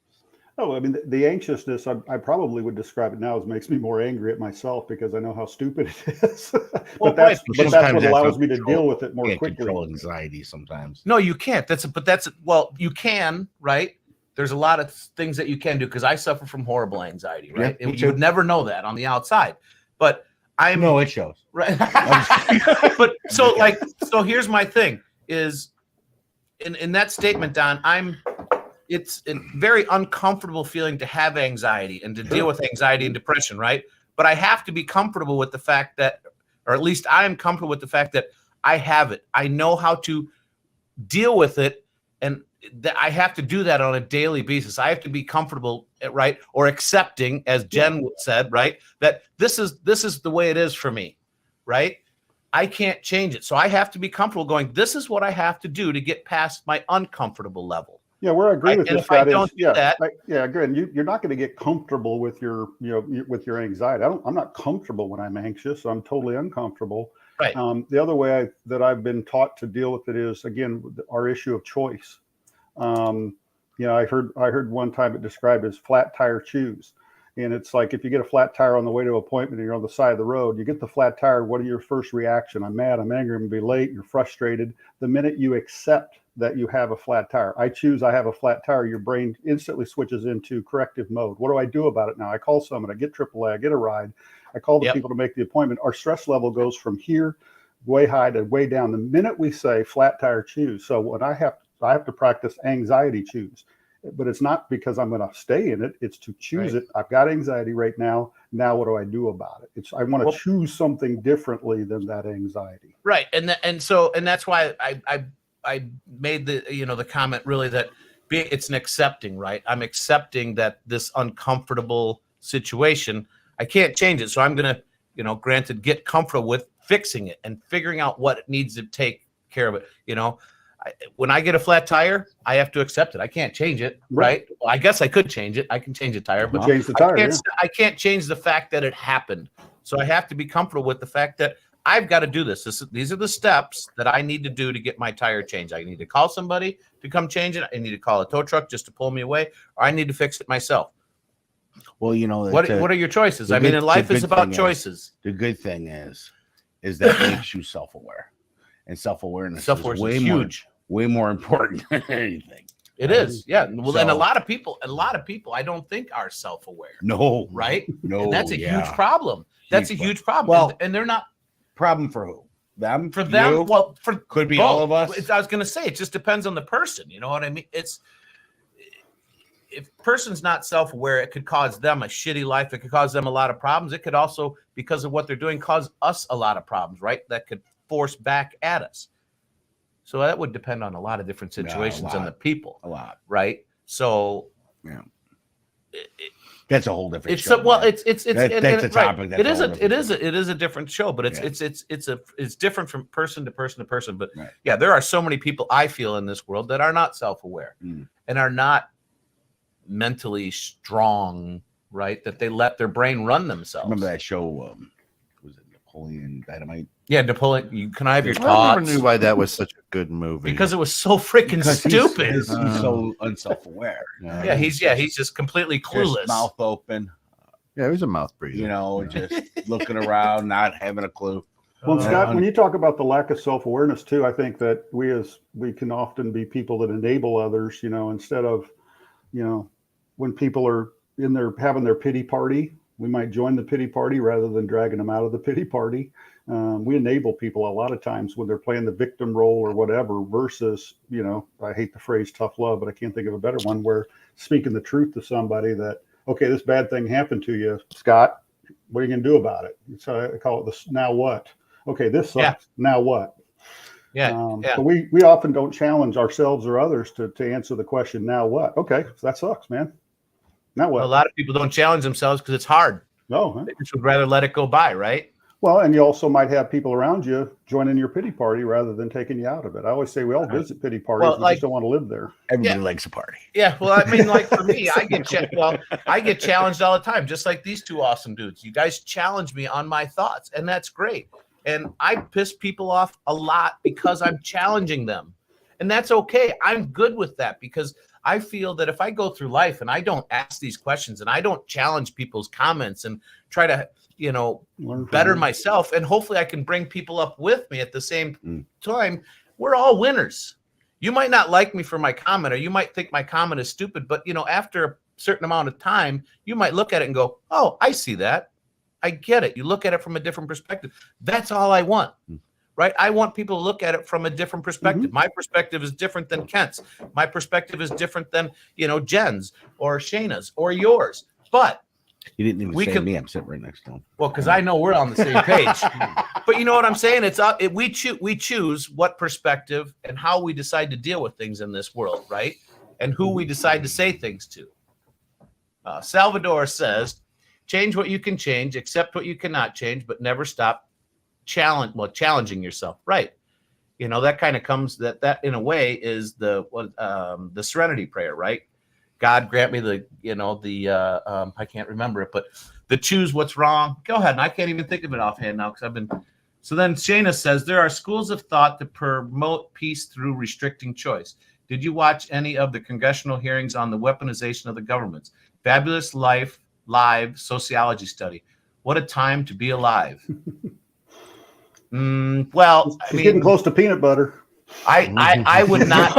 Oh, I mean, the anxiousness, I probably would describe it now as makes me more angry at myself because I know how stupid it is. but that's what allows me to deal with it more quickly. Control anxiety sometimes. No, you can't. You can, right? There's a lot of things that you can do because I suffer from horrible anxiety, right? Yeah, you would never know that on the outside, but it shows. Right. But so here's my thing is in that statement, Don, it's a very uncomfortable feeling to have anxiety and to deal with anxiety and depression, right? But I have to be comfortable with the fact that, or at least I am comfortable with the fact that I have it. I know how to deal with it, and that I have to do that on a daily basis. I have to be comfortable, right? Or accepting, as Jen said, right? That this is the way it is for me, right? I can't change it. So I have to be comfortable going, this is what I have to do to get past my uncomfortable level. Yeah, where I agree with and this, if I Scott, don't is do that, I agree. And you're not going to get comfortable with your anxiety. I'm not comfortable when I'm anxious. I'm totally uncomfortable. Right. The other way that I've been taught to deal with it is, again, our issue of choice. I heard one time it described as flat tire choose. And it's like, if you get a flat tire on the way to an appointment and you're on the side of the road, you get the flat tire. What are your first reaction? I'm mad, I'm angry, I'm gonna be late, you're frustrated. The minute you accept that you have a flat tire, I have a flat tire, your brain instantly switches into corrective mode. What do I do about it now? I call someone, I get AAA, I get a ride, I call the people to make the appointment. Our stress level goes from here way high to way down the minute we say flat tire choose. So what I have to practice anxiety choose. But it's not because I'm going to stay in it. It's to choose it. I've got anxiety right now. Now, what do I do about it? I want to choose something differently than that anxiety. Right. And that's why I made the comment really that it's an accepting, right? I'm accepting that this uncomfortable situation, I can't change it. So I'm going to, granted, get comfortable with fixing it and figuring out what it needs to take care of it. When I get a flat tire, I have to accept it. I can't change it, right? Well, I guess I could change it. I can change a tire, but change the tire, I can't change the fact that it happened. So I have to be comfortable with the fact that I've got to do this. These are the steps that I need to do to get my tire changed. I need to call somebody to come change it. I need to call a tow truck just to pull me away, or I need to fix it myself. Well, you know, What are your choices? the I mean, good- in life the is good about thing is- choices. the good thing is that makes you self-aware, and self-awareness Self-awareness is is huge. way more important than anything. It is, yeah. Well, and a So- lot of people, I don't think are self-aware, No, right? no, And that's a yeah. huge problem. That's Huge a huge problem. Well- and they're not Problem for who? Them? for them. You? Well, for Could be both. all of us. I was going to say it just depends on the person. You know what I mean? If a person's not self-aware, it could cause them a shitty life. It could cause them a lot of problems. It could also, because of what they're doing, cause us a lot of problems, right? That could force back at us. So that would depend on a lot of different situations and the people, A lot. right? So Yeah. That's a whole different. it's show, well, man. it's That's a right. topic. That's It is a whole it different is a different show, but Yeah. it's different from person to person to person. But Right. yeah, there are so many people I feel in this world that are not self-aware Mm. and are not mentally strong, right? That they let their brain run themselves. Remember that show? Was it Napoleon Dynamite? Yeah, Napoleon. Can I have your I thoughts? never knew why that was such a good movie. Because it was so freaking Because stupid. He's so unself-aware. Yeah, he's just completely Just clueless. mouth open. Yeah, he was a mouth breather. You know, just looking around, not having a clue. Well, Scott, Uh, when you talk about the lack of self-awareness too, I think that we can often be people that enable others, you know, instead of, you know, when people are in there having their pity party, we might join the pity party rather than dragging them out of the pity party. We enable people a lot of times when they're playing the victim role or whatever versus, you know, I hate the phrase tough love, but I can't think of a better one, where speaking the truth to somebody that, okay, this bad thing happened to you, Scott, what are you going to do about it? So I call it the now what? Okay, this sucks. Yeah. Now what? Yeah, But we often don't challenge ourselves or others to answer the question, now what? Okay, that sucks, man. Now what? A lot of people don't challenge themselves because it's hard. No. Huh? They just would rather let it go by, right? Well, and you also might have people around you joining your pity party rather than taking you out of it. I always say we all visit pity parties. Well, We like- just don't want to live there. Everybody likes a party. Yeah, well, I mean, like for me, I get challenged all the time, just like these two awesome dudes. You guys challenge me on my thoughts, and that's great. And I piss people off a lot because I'm challenging them, and that's okay. I'm good with that because I feel that if I go through life and I don't ask these questions and I don't challenge people's comments and try to, you know, Learn from better them. myself, and hopefully I can bring people up with me at the same time, we're all winners. You might not like me for my comment, or you might think my comment is stupid, but you know, after a certain amount of time, you might look at it and go, oh, I see that. I get it. You look at it from a different perspective. That's all I want, right? I want people to look at it from a different perspective. My perspective is different than Kent's. My perspective is different than, you know, Jen's or Shayna's or yours. But You didn't even We say can- me. I'm sitting right next to him. well, because I know we're on the same page. But you know what I'm saying? We choose what perspective and how we decide to deal with things in this world, right? And who we decide to say things to. Salvador says, change what you can change, accept what you cannot change, but never stop challenging yourself. Right. You know, that kind of comes that in a way is the serenity prayer, right? God grant me I can't remember it, but the choose what's wrong. Go ahead. And I can't even think of it offhand now because I've been. So then Shayna says there are schools of thought that promote peace through restricting choice. Did you watch any of the congressional hearings on the weaponization of the governments? Fabulous live sociology study. What a time to be alive. Well, I She's mean, getting close to peanut butter. I would not.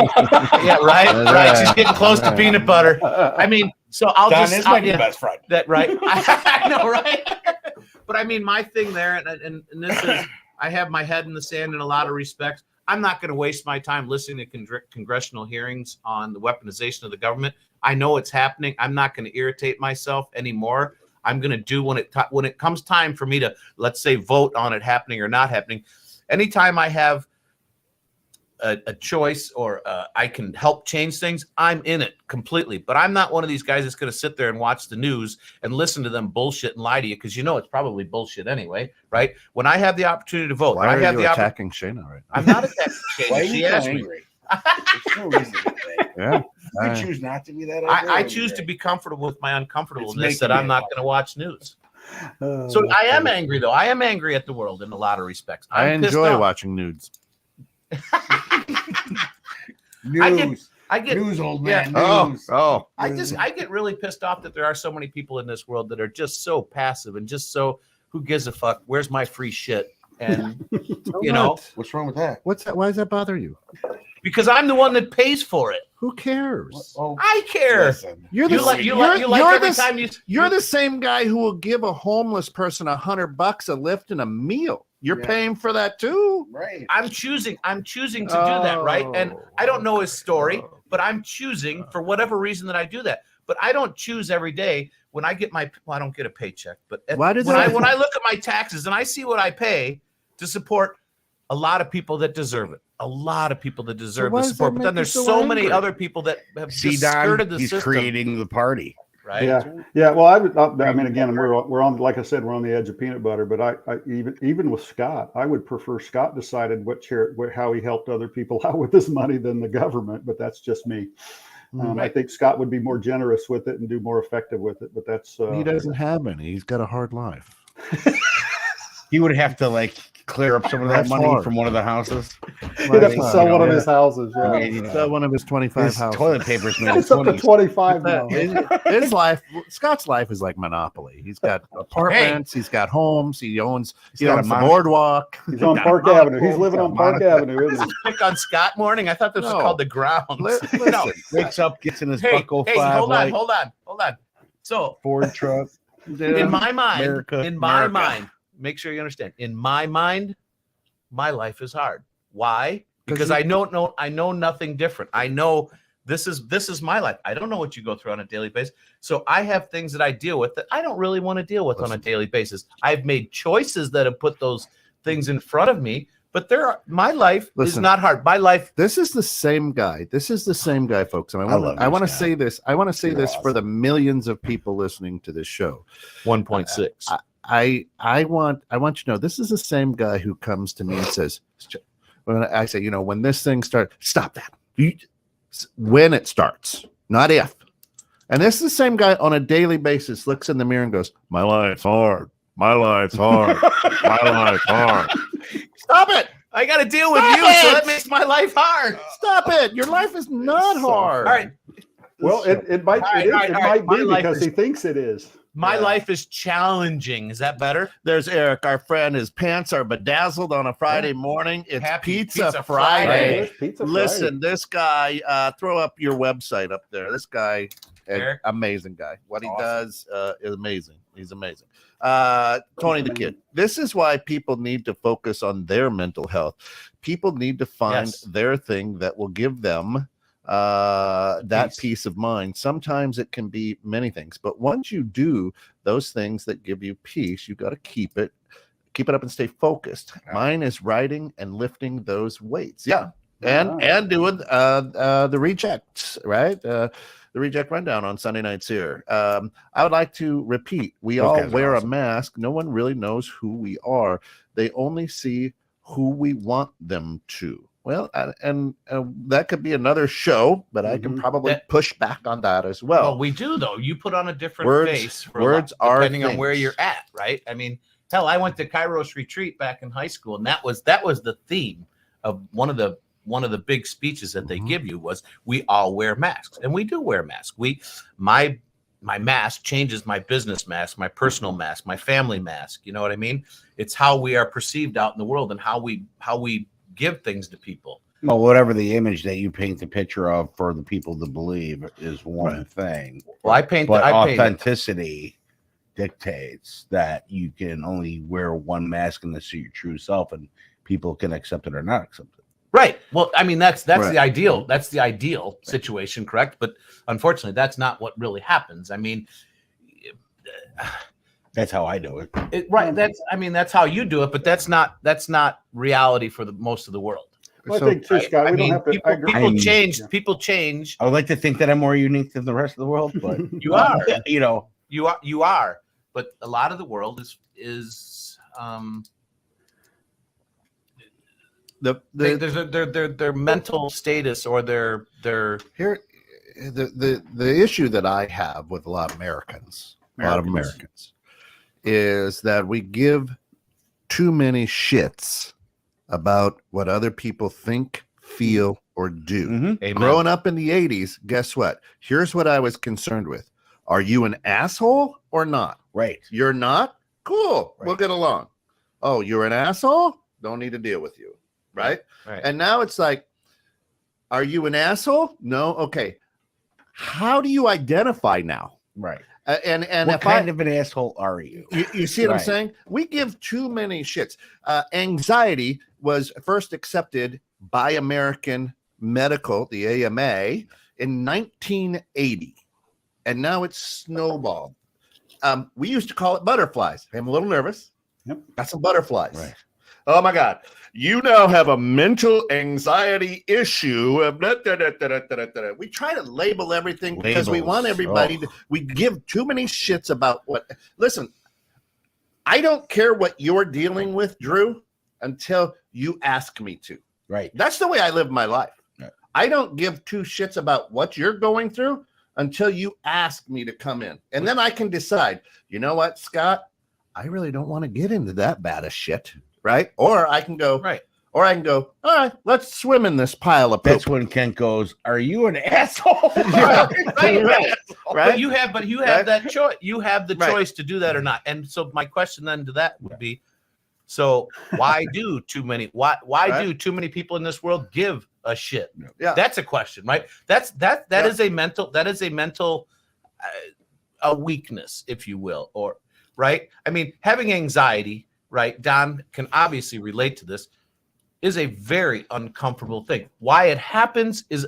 Yeah, right. She's getting close to peanut butter. I mean, so I'll Don just is my new yeah, best friend. that right. I know, right? But I mean, my thing there, and this is, I have my head in the sand in a lot of respects. I'm not going to waste my time listening to congressional hearings on the weaponization of the government. I know it's happening. I'm not going to irritate myself anymore. I'm going to do when it comes time for me to, let's say, vote on it happening or not happening. Anytime I have a choice or I can help change things, I'm in it completely. But I'm not one of these guys that's going to sit there and watch the news and listen to them bullshit and lie to you because you know it's probably bullshit anyway, right? When I have the opportunity to vote, Why I are have you the attacking Shayna right now? I'm not attacking Why are Shayna. She you so asked me. angry? There's no reason to get that. Yeah. You choose not to be that angry. I choose to be comfortable with my uncomfortableness making that me I'm not uncomfortable. going to watch news. So I am angry, though. I am angry at the world in a lot of respects. I I'm pissed enjoy off. watching nudes. News. I get News, old man. Oh, News. oh. I get really pissed off that there are so many people in this world that are just so passive and just so who gives a fuck? Where's my free shit? And you know, What's wrong with that? What's that? Why does that bother you? because I'm the one that pays for it. Who cares? Oh, I care. listen. You're the You like you're every the- time you You're the same guy who will give a homeless person $100 a lift and a meal. You're Yeah. paying for that too. Right. I'm choosing to do that, right? And I don't know his story, but I'm choosing for whatever reason that I do that. But I don't choose every day when I get my I don't get a paycheck, but Why does when that- I look at my taxes and I see what I pay to support a lot of people that deserve it. A lot of people that deserve why the does support. that But then make you there's so so many angry? other people that have See, just Don, skirted the he's system. creating the party. Right? Yeah. Well, I mean, again, we're on, like I said, we're on the edge of peanut butter. But I even with Scott, I would prefer Scott decided how he helped other people out with his money than the government. But that's just me. I think Scott would be more generous with it and do more effective with it. But that's He doesn't have any. He's got a hard life. He would have to like clear up some of that That's money hard. from one of the houses. he'd have to sell one of his houses. I Yeah. mean, you know, Sell one of his 25 his houses. toilet paper's made of It's up to 20. 25 now. His life, Scott's life is like Monopoly. He's got apartments, he's got homes, he owns got a the monastery. boardwalk. He's on Park Avenue. He's living on Park Avenue, isn't he? Pick on Scott morning. I thought this was No. called the grounds. Listen, No. Wakes up, gets in his Hey, Bucko 5 hold like on. So Ford truck. in my mind, America. make sure you understand. In my mind, my life is hard. Why? Because I know nothing different. I know this is my life. I don't know what you go through on a daily basis. So I have things that I deal with that I don't really want to deal with on a daily basis. I've made choices that have put those things in front of me, but my life is Listen. not hard. My life This is the same guy. This is the same guy, folks. And love I want to this guy. say this. I want to say You're this for the millions of people listening to this show. 1.6. I want you to know this is the same guy who comes to me and says, when I say, when this thing starts, stop that. When it starts, not if. And this is the same guy on a daily basis looks in the mirror and goes, my life's hard. My life's hard. My life's hard. Stop it. I got to deal with Stop you, it! so that makes my life hard. Stop it. Your life is not hard. All right. Well, it might All right, it, is, all right, it all might right. My be life because is- he thinks it is. My life is challenging. Is that better? There's Eric, our friend. His pants are bedazzled on a Friday morning. It's Happy Pizza, Pizza Friday. Friday. There's Pizza Listen, this guy, throw up your website up there. This guy, Eric? amazing guy. What he Awesome. does is amazing. He's amazing. Tony the Kid. This is why people need to focus on their mental health. People need to find Yes. their thing that will give them that peace of mind. Sometimes it can be many things, but once you do those things that give you peace, you got to keep it up and stay focused. Mine is writing and lifting those weights. Yeah. And doing the rejects, right? The reject rundown on Sunday nights here. I would like to repeat, we all guys are wear awesome. a mask. No one really knows who we are. They only see who we want them to. Well, and that could be another show, but I can probably push back on that as well. Well, we do though. You put on a different Words- face. For words a lot, are depending on where things. you're at, right? I mean, hell, I went to Kairos retreat back in high school, and that was the theme of one of the big speeches that they give you was we all wear masks, and we do wear masks. My mask changes my business mask, my personal mask, my family mask. You know what I mean? It's how we are perceived out in the world and how we give things to people. Well, whatever the image that you paint the picture of for the people to believe is one thing. Well, I paint But I paint authenticity dictates that you can only wear one mask and this is your true self, and people can accept it or not accept it. right. Well, I mean that's Right. the ideal. That's the ideal situation, correct? But unfortunately, that's not what really happens. I mean, That's how I do it. right. That's how you do it, but that's not reality for the most of the world. Well, So, I think too, Scott. I We mean, don't have to. I agree. people I mean, change. yeah. People change. I would like to think that I'm more unique than the rest of the world, but You are. you know, You are. But a lot of the world is their mental status or their Here, the issue that I have with a lot of Americans, is that we give too many shits about what other people think, feel, or do. Amen. Growing up in the 80s, guess what? Here's what I was concerned with. Are you an asshole or not? Right. You're not? Cool. Right. We'll get along. Oh, you're an asshole? Don't need to deal with you. Right? Right. And now it's like, are you an asshole? No. Okay. How do you identify now? Right. And What if kind of an asshole are you? you see what I'm Right. saying? We give too many shits. Anxiety was first accepted by American Medical, the AMA, in 1980, and now it's snowballed. We used to call it butterflies. I'm a little nervous. Yep. Got some butterflies. Right. Oh my God. You now have a mental anxiety issue. We try to label everything because we want everybody to, we give too many shits about what. Listen, I don't care what you're dealing with, Drew, until you ask me to. Right. That's the way I live my life. Right. I don't give two shits about what you're going through until you ask me to come in. And then I can decide, you know what, Scott, I really don't want to get into that bad of shit. Right. Or I can go, Right. Or I can go, all right, let's swim in this pile of poop. That's when Kent goes, "Are you an asshole?" Right. Right. Right. But you have Right. that choice. You have the Right. choice to do that or not. And so my question then to that would be, so why do too many Right. do too many people in this world give a shit? Yeah. That's a question, right? That Yeah. is a mental a weakness, if you will, or right? I mean, having anxiety, right? Don can obviously relate to this. Is a very uncomfortable thing. Why it happens is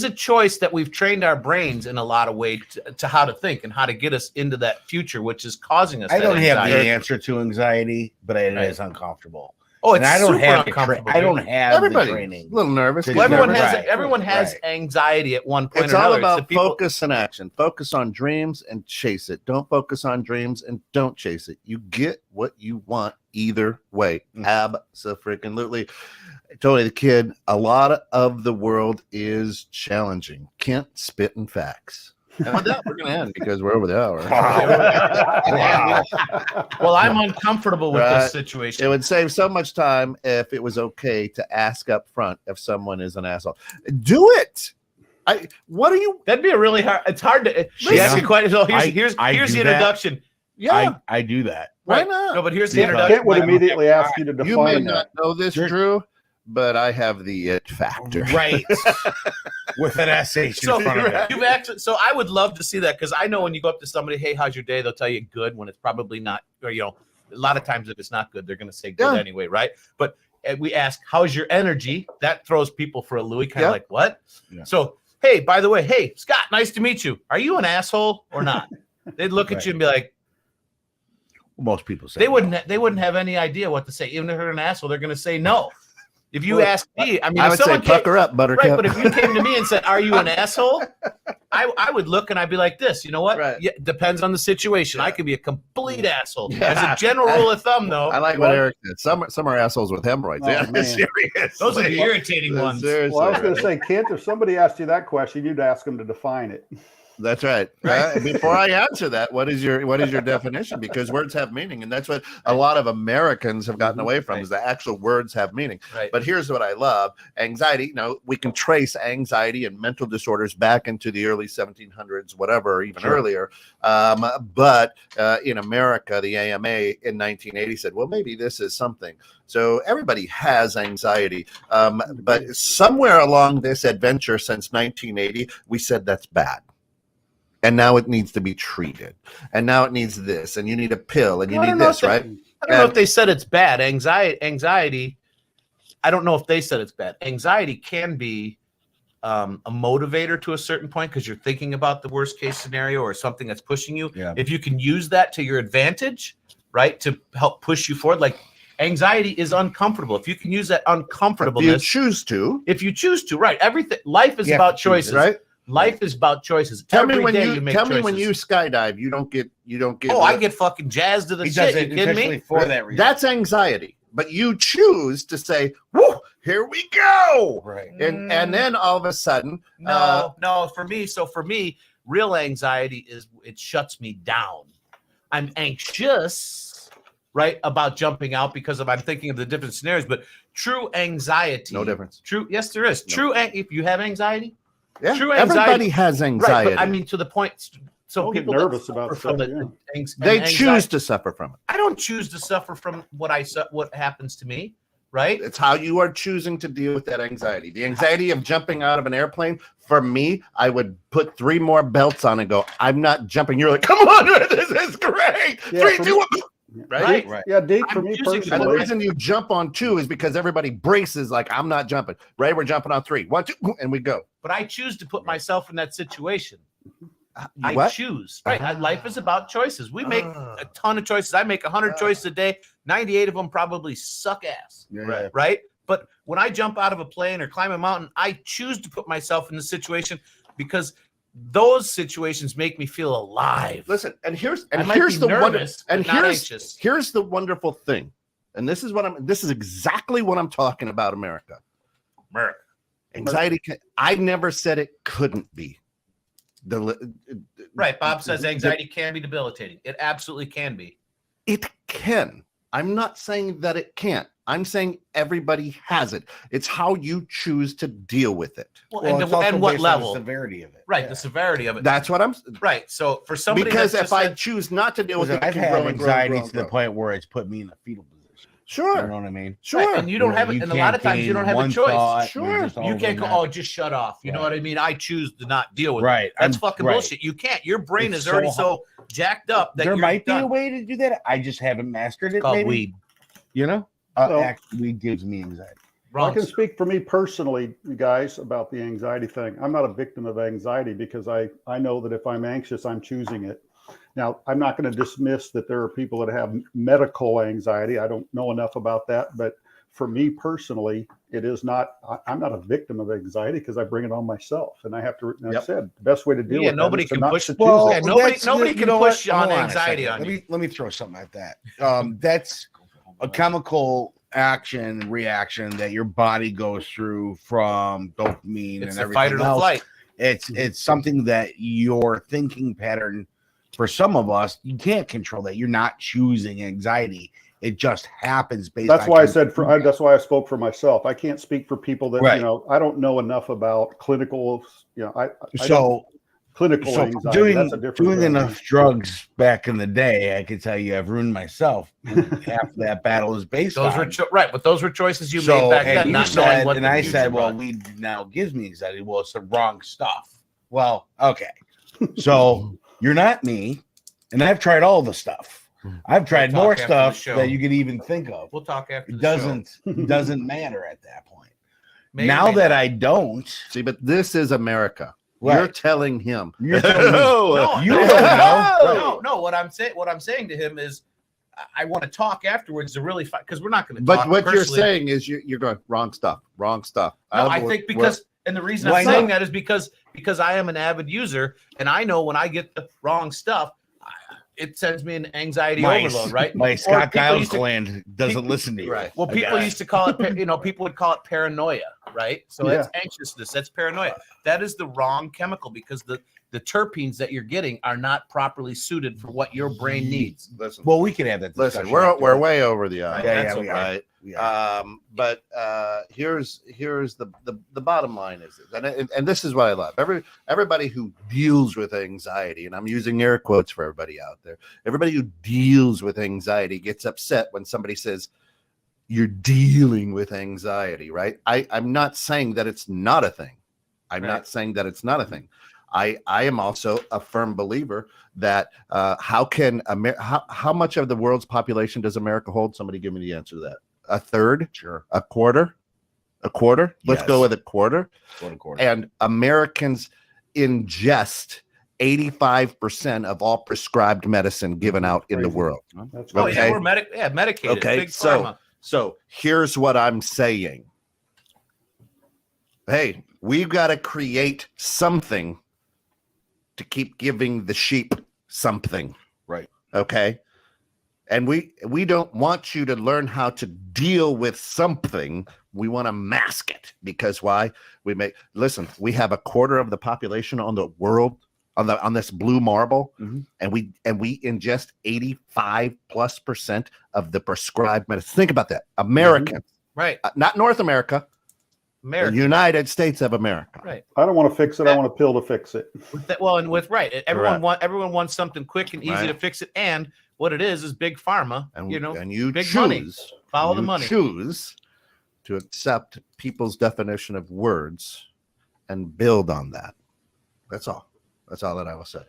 a choice that we've trained our brains in a lot of ways to how to think and how to get us into that future, which is causing us. I don't have the anxiety. answer to anxiety, but it Right. is uncomfortable. Oh, it's And I don't super have uncomfortable. I don't dude. have the Everybody training. a little nervous. Well, Well, everyone Right. has everyone has Right. anxiety at one point It's or all another. about the people- focus and action. Focus on dreams and chase it. Don't focus on dreams and don't chase it. You get what you want either way. Abso-freaking-lutely. I told the kid, a lot of the world is challenging. Can't spit in facts. And with that, we're going to end because we're over the hour. Well, I'm uncomfortable with Right. this situation. It would save so much time if it was okay to ask up front if someone is an asshole. Do it. What are you? That'd be a really hard. It's hard to Listen, ask a question. So I here's do the that. introduction. Yeah. I do that. Why Right. not? No, but here's the Because introduction. Kent would immediately ask you to You may define not that. know this, Sure. Drew, but I have the it factor. Right. With an SH So in front of it. you've actually. So I would love to see that because I know when you go up to somebody, hey, how's your day? They'll tell you good when it's probably not. Or a lot of times if it's not good, they're going to say good Yeah. anyway, right? But we ask, how's your energy? That throws people for a loop. Kind of Yeah. like what? Yeah. So hey, by the way, hey Scott, nice to meet you. Are you an asshole or not? They'd look at Right. you and be like, Most people say they no. wouldn't have any idea what to say. Even if they're an asshole, they're going to say no. If you Well, ask me, I mean, I if would say someone came, pucker up, Buttercup. right, but if you came to me and said, "Are you an asshole?" I would look and I'd be like, "This, you know what? Right. Yeah, depends on the situation. I could be a complete asshole." Yeah. As a general rule of thumb, though, I like what Eric said. Some are assholes with hemorrhoids. Oh, yeah, man. serious. those are the irritating ones. Seriously. Well, I was going to say, Kent, if somebody asked you that question, you'd ask them to define it. That's right. Before I answer that, what is your definition? Because words have meaning, and that's what a lot of Americans have gotten away from: is the actual words have meaning. Right. But here's what I love: anxiety. We can trace anxiety and mental disorders back into the early 1700s, whatever, or even Sure. earlier. But in America, the AMA in 1980 said, "Well, maybe this is something." So everybody has anxiety, but somewhere along this adventure since 1980, we said that's bad. And now it needs to be treated. And now it needs this. And you need a pill. And you I need don't know this, if they- right? I don't know if they said it's bad. Anxiety. I don't know if they said it's bad. Anxiety can be a motivator to a certain point because you're thinking about the worst case scenario or something that's pushing you. Yeah. If you can use that to your advantage, right, to help push you forward, like anxiety is uncomfortable. If you can use that If you uncomfortableness, choose to, right? Everything. Life is You have about to choose, choices, right? Life is about choices. Tell me Every when day you make tell me choices. when you skydive, you don't get Oh, I get fucking jazzed to the He shit. does You it kidding intentionally me? for that reason. That's anxiety. But you choose to say, "Woo, here we go." right. And then all of a sudden, No, for me, real anxiety is it shuts me down. I'm anxious, right, about jumping out because I'm thinking of the different scenarios. But true anxiety, No difference. True, yes, there is. No. True, if you have anxiety, Yeah, true anxiety. everybody has anxiety. Right, but I mean, to the point. So Don't get people that nervous about suffer from stuff, it, they anxiety- choose to suffer from it. I don't choose to suffer from what happens to me, right? It's how you are choosing to deal with that anxiety. The anxiety of jumping out of an airplane, for me, I would put 3 more belts on and go, I'm not jumping. You're like, come on, this is great. Yeah, 3, for 2, 1. Right? Right. Yeah, Deke, for I'm me using- And the personally, reason you jump on 2 is because everybody braces like, I'm not jumping. Right? We're jumping on 3. 1, 2, and we go. But I choose to put myself in that situation. I What? choose. Right. Life is about choices. We make a ton of choices. I make 100 choices a day. 98 of them probably suck ass. Yeah. Right. But when I jump out of a plane or climb a mountain, I choose to put myself in the situation because those situations make me feel alive. Listen, and here's I might here's be the wonder, nervous, and but not here's anxious. here's the wonderful thing, and this is exactly what I'm talking about. America. Anxiety. I never said it couldn't be. Right. Bob says anxiety can be debilitating. It absolutely can be. It can. I'm not saying that it can't. I'm saying everybody has it. It's how you choose to deal with it. Well, Well, it's also and what based on level? the severity of it. Right. Yeah. The severity of it. That's what I'm. Right. So for somebody Because that's if just I said- choose not to deal with Listen, it, I've it can had grow and grow and anxiety grow and to the grow. point where it's put me in a fetal position. Sure. You know what I mean? Sure. Right, and you don't have it, You and a lot of can't times you don't gain have a one choice. thought, Sure. you're just all You can't go, over that. oh, just shut off. You know Right. what I mean? I choose to not deal with it. Right. That's I'm- fucking right. bullshit. You can't. Your brain It's is already so so jacked up that There you're might be done. a way to do that. I just haven't mastered it. It's called maybe. weed. You know? Well- Actually, weed gives me anxiety. I Wrong. can speak for me personally, you guys, about the anxiety thing. I'm not a victim of anxiety because I know that if I'm anxious, I'm choosing it. Now, I'm not going to dismiss that there are people that have medical anxiety. I don't know enough about that, but for me personally, it is not. I'm not a victim of anxiety because I bring it on myself, and I have to. And I Yep. said the best way to deal Yeah, with nobody that is to can not push- to choose Well, it. yeah, nobody that's- can you know push what? on Hold a anxiety second. on you. Let me throw something at that. That's a chemical action reaction that your body goes through from dopamine It's and the fight or everything the else. flight. It's something that your thinking pattern, for some of us, you can't control that. You're not choosing anxiety. It just happens based. That's on why I said that's why I spoke for myself. I can't speak for people that Right. I don't know enough about clinical. I so don't- clinical so anxiety. doing That's a different doing thing. enough drugs back in the day, I could tell you I've ruined myself. Half of that battle is based Those on. were right, but those were choices you So, made back and then, you not said, knowing what and the I future said, well, brought. weed now gives me anxiety. Well, it's the wrong stuff. Well, okay. So you're not me, and I've tried all the stuff. I've tried We'll more talk after the stuff show. that you could even think of. We'll talk after It the show. doesn't matter at that point. Maybe, now maybe that not. I don't, See, but this is America. Right. You're telling him. You're telling me. No, You no, don't know. no. What I'm saying to him is, I want to talk afterwards to really fight because we're not going to. But talk what you're personally. saying is you're going wrong stuff. No, I'll I work- think because, and the reason Why I'm saying not? that is because I am an avid user, and I know when I get the wrong stuff, it sends me an anxiety overload, right? My Or Scott people Giles used to- gland doesn't listen to you. Right. Well, people used to call it, people would call it paranoia, right? So Yeah. that's anxiousness, that's paranoia. That is the wrong chemical because the terpenes that you're getting are not properly suited for what your brain needs. Listen, Well, we can have that discussion. listen, we're afterwards. way over the Right, eye. Yeah, that's we okay. are. Right. We are. But here's the bottom line is this, and this is what I love. Everybody who deals with anxiety, and I'm using air quotes for everybody out there. Everybody who deals with anxiety gets upset when somebody says you're dealing with anxiety, right? I'm not saying that it's not a thing. I'm Right. not saying that it's not a thing. I am also a firm believer that how much of the world's population does America hold? Somebody give me the answer to that. A third? Sure. A quarter? Let's go Yes. with a quarter. Quarter. And Americans ingest 85% of all prescribed medicine given out in the Crazy. world. That's Oh, what yeah, Okay. we're medicated. Okay, Big so- pharma. So here's what I'm saying. Hey, we've got to create something to keep giving the sheep something. Right. Okay. And we don't want you to learn how to deal with something. We want to mask it because why? We have a quarter of the population on the world on this blue marble, Mhm. and we ingest 85+% of the prescribed medicine. Think about that. American, Right. not North America, the America. United States of America. Right. I don't want to fix it. I want a pill to fix it. With that, well, and with right, everyone Correct. everyone wants something quick and easy Right. to fix it. And what it is big pharma. And You know, and you big choose, money. Follow the you money. Choose to accept people's definition of words and build on that. That's all. That's all that I will say.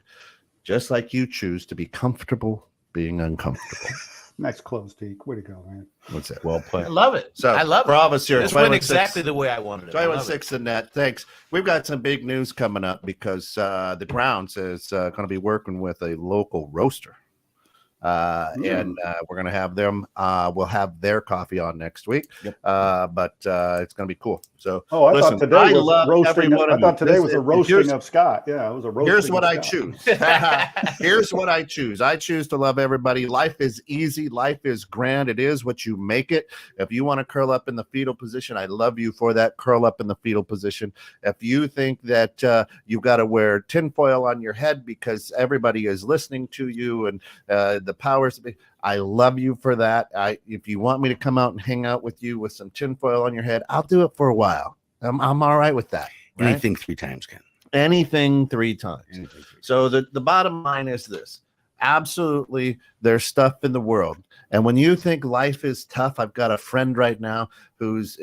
Just like you choose to be comfortable being uncomfortable. Nice close, Deke. Way to go, man. What's that? Well I played. love it. So I love for it. all of us here, This went exactly the way I wanted it. I love it. 21-6 in that. Thanks. We've got some big news coming up because the Browns is going to be working with a local roaster. And we're going to have them. We'll have their coffee on next week. Yep. But it's going to I thought listen, today I was love roasting. everyone I of thought you. today was a roasting Here's- of Scott. Yeah, it was a roasting. Here's what of I Scott. choose. Here's what I choose. I choose to love everybody. Life is easy. Life is grand. It is what you make it. If you want to curl up in the fetal position, I love you for that. Curl up in the fetal position. If you think that you've got to wear tinfoil on your head because everybody is listening to you and the powers, I love you for that. If you want me to come out and hang out with you with some tinfoil on your head, I'll do it for a while. I'm all right with that. Right? Anything 3 times, Ken. Anything 3 times. Anything 3 times. So the bottom line is this. Absolutely, there's stuff in the world. And when you think life is tough, I've got a friend right now who's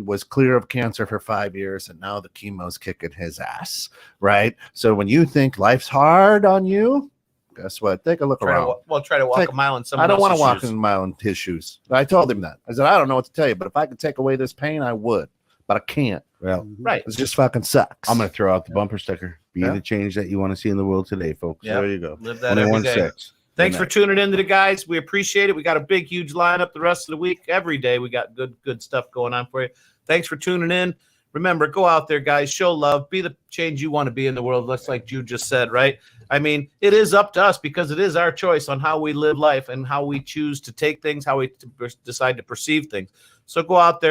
was clear of cancer for 5 years, and now the chemo's kicking his ass, right? So when you think life's hard on you, guess what? Take a look around. Try to walk Take- a mile in someone I don't want to walk else's in shoes. a mile in his shoes. I told him that. I said, I don't know what to tell you, but if I could take away this pain, I would. But I can't. Well, Right. It just fucking sucks. I'm going to throw out the bumper sticker. Be Yeah. the change that you want to see in the world today, folks. Yeah. There you go. Live that every day. 21-6. Thanks Good for tuning in to the guys. We appreciate it. We got a big, huge lineup the rest of the week. Every day we got good stuff going on for you. Thanks for tuning in. Remember, go out there, guys. Show love. Be the change you want to be in the world. Just like Jude just said, right? I mean, it is up to us because it is our choice on how we live life and how we choose to take things, how we decide to perceive things. So go out there.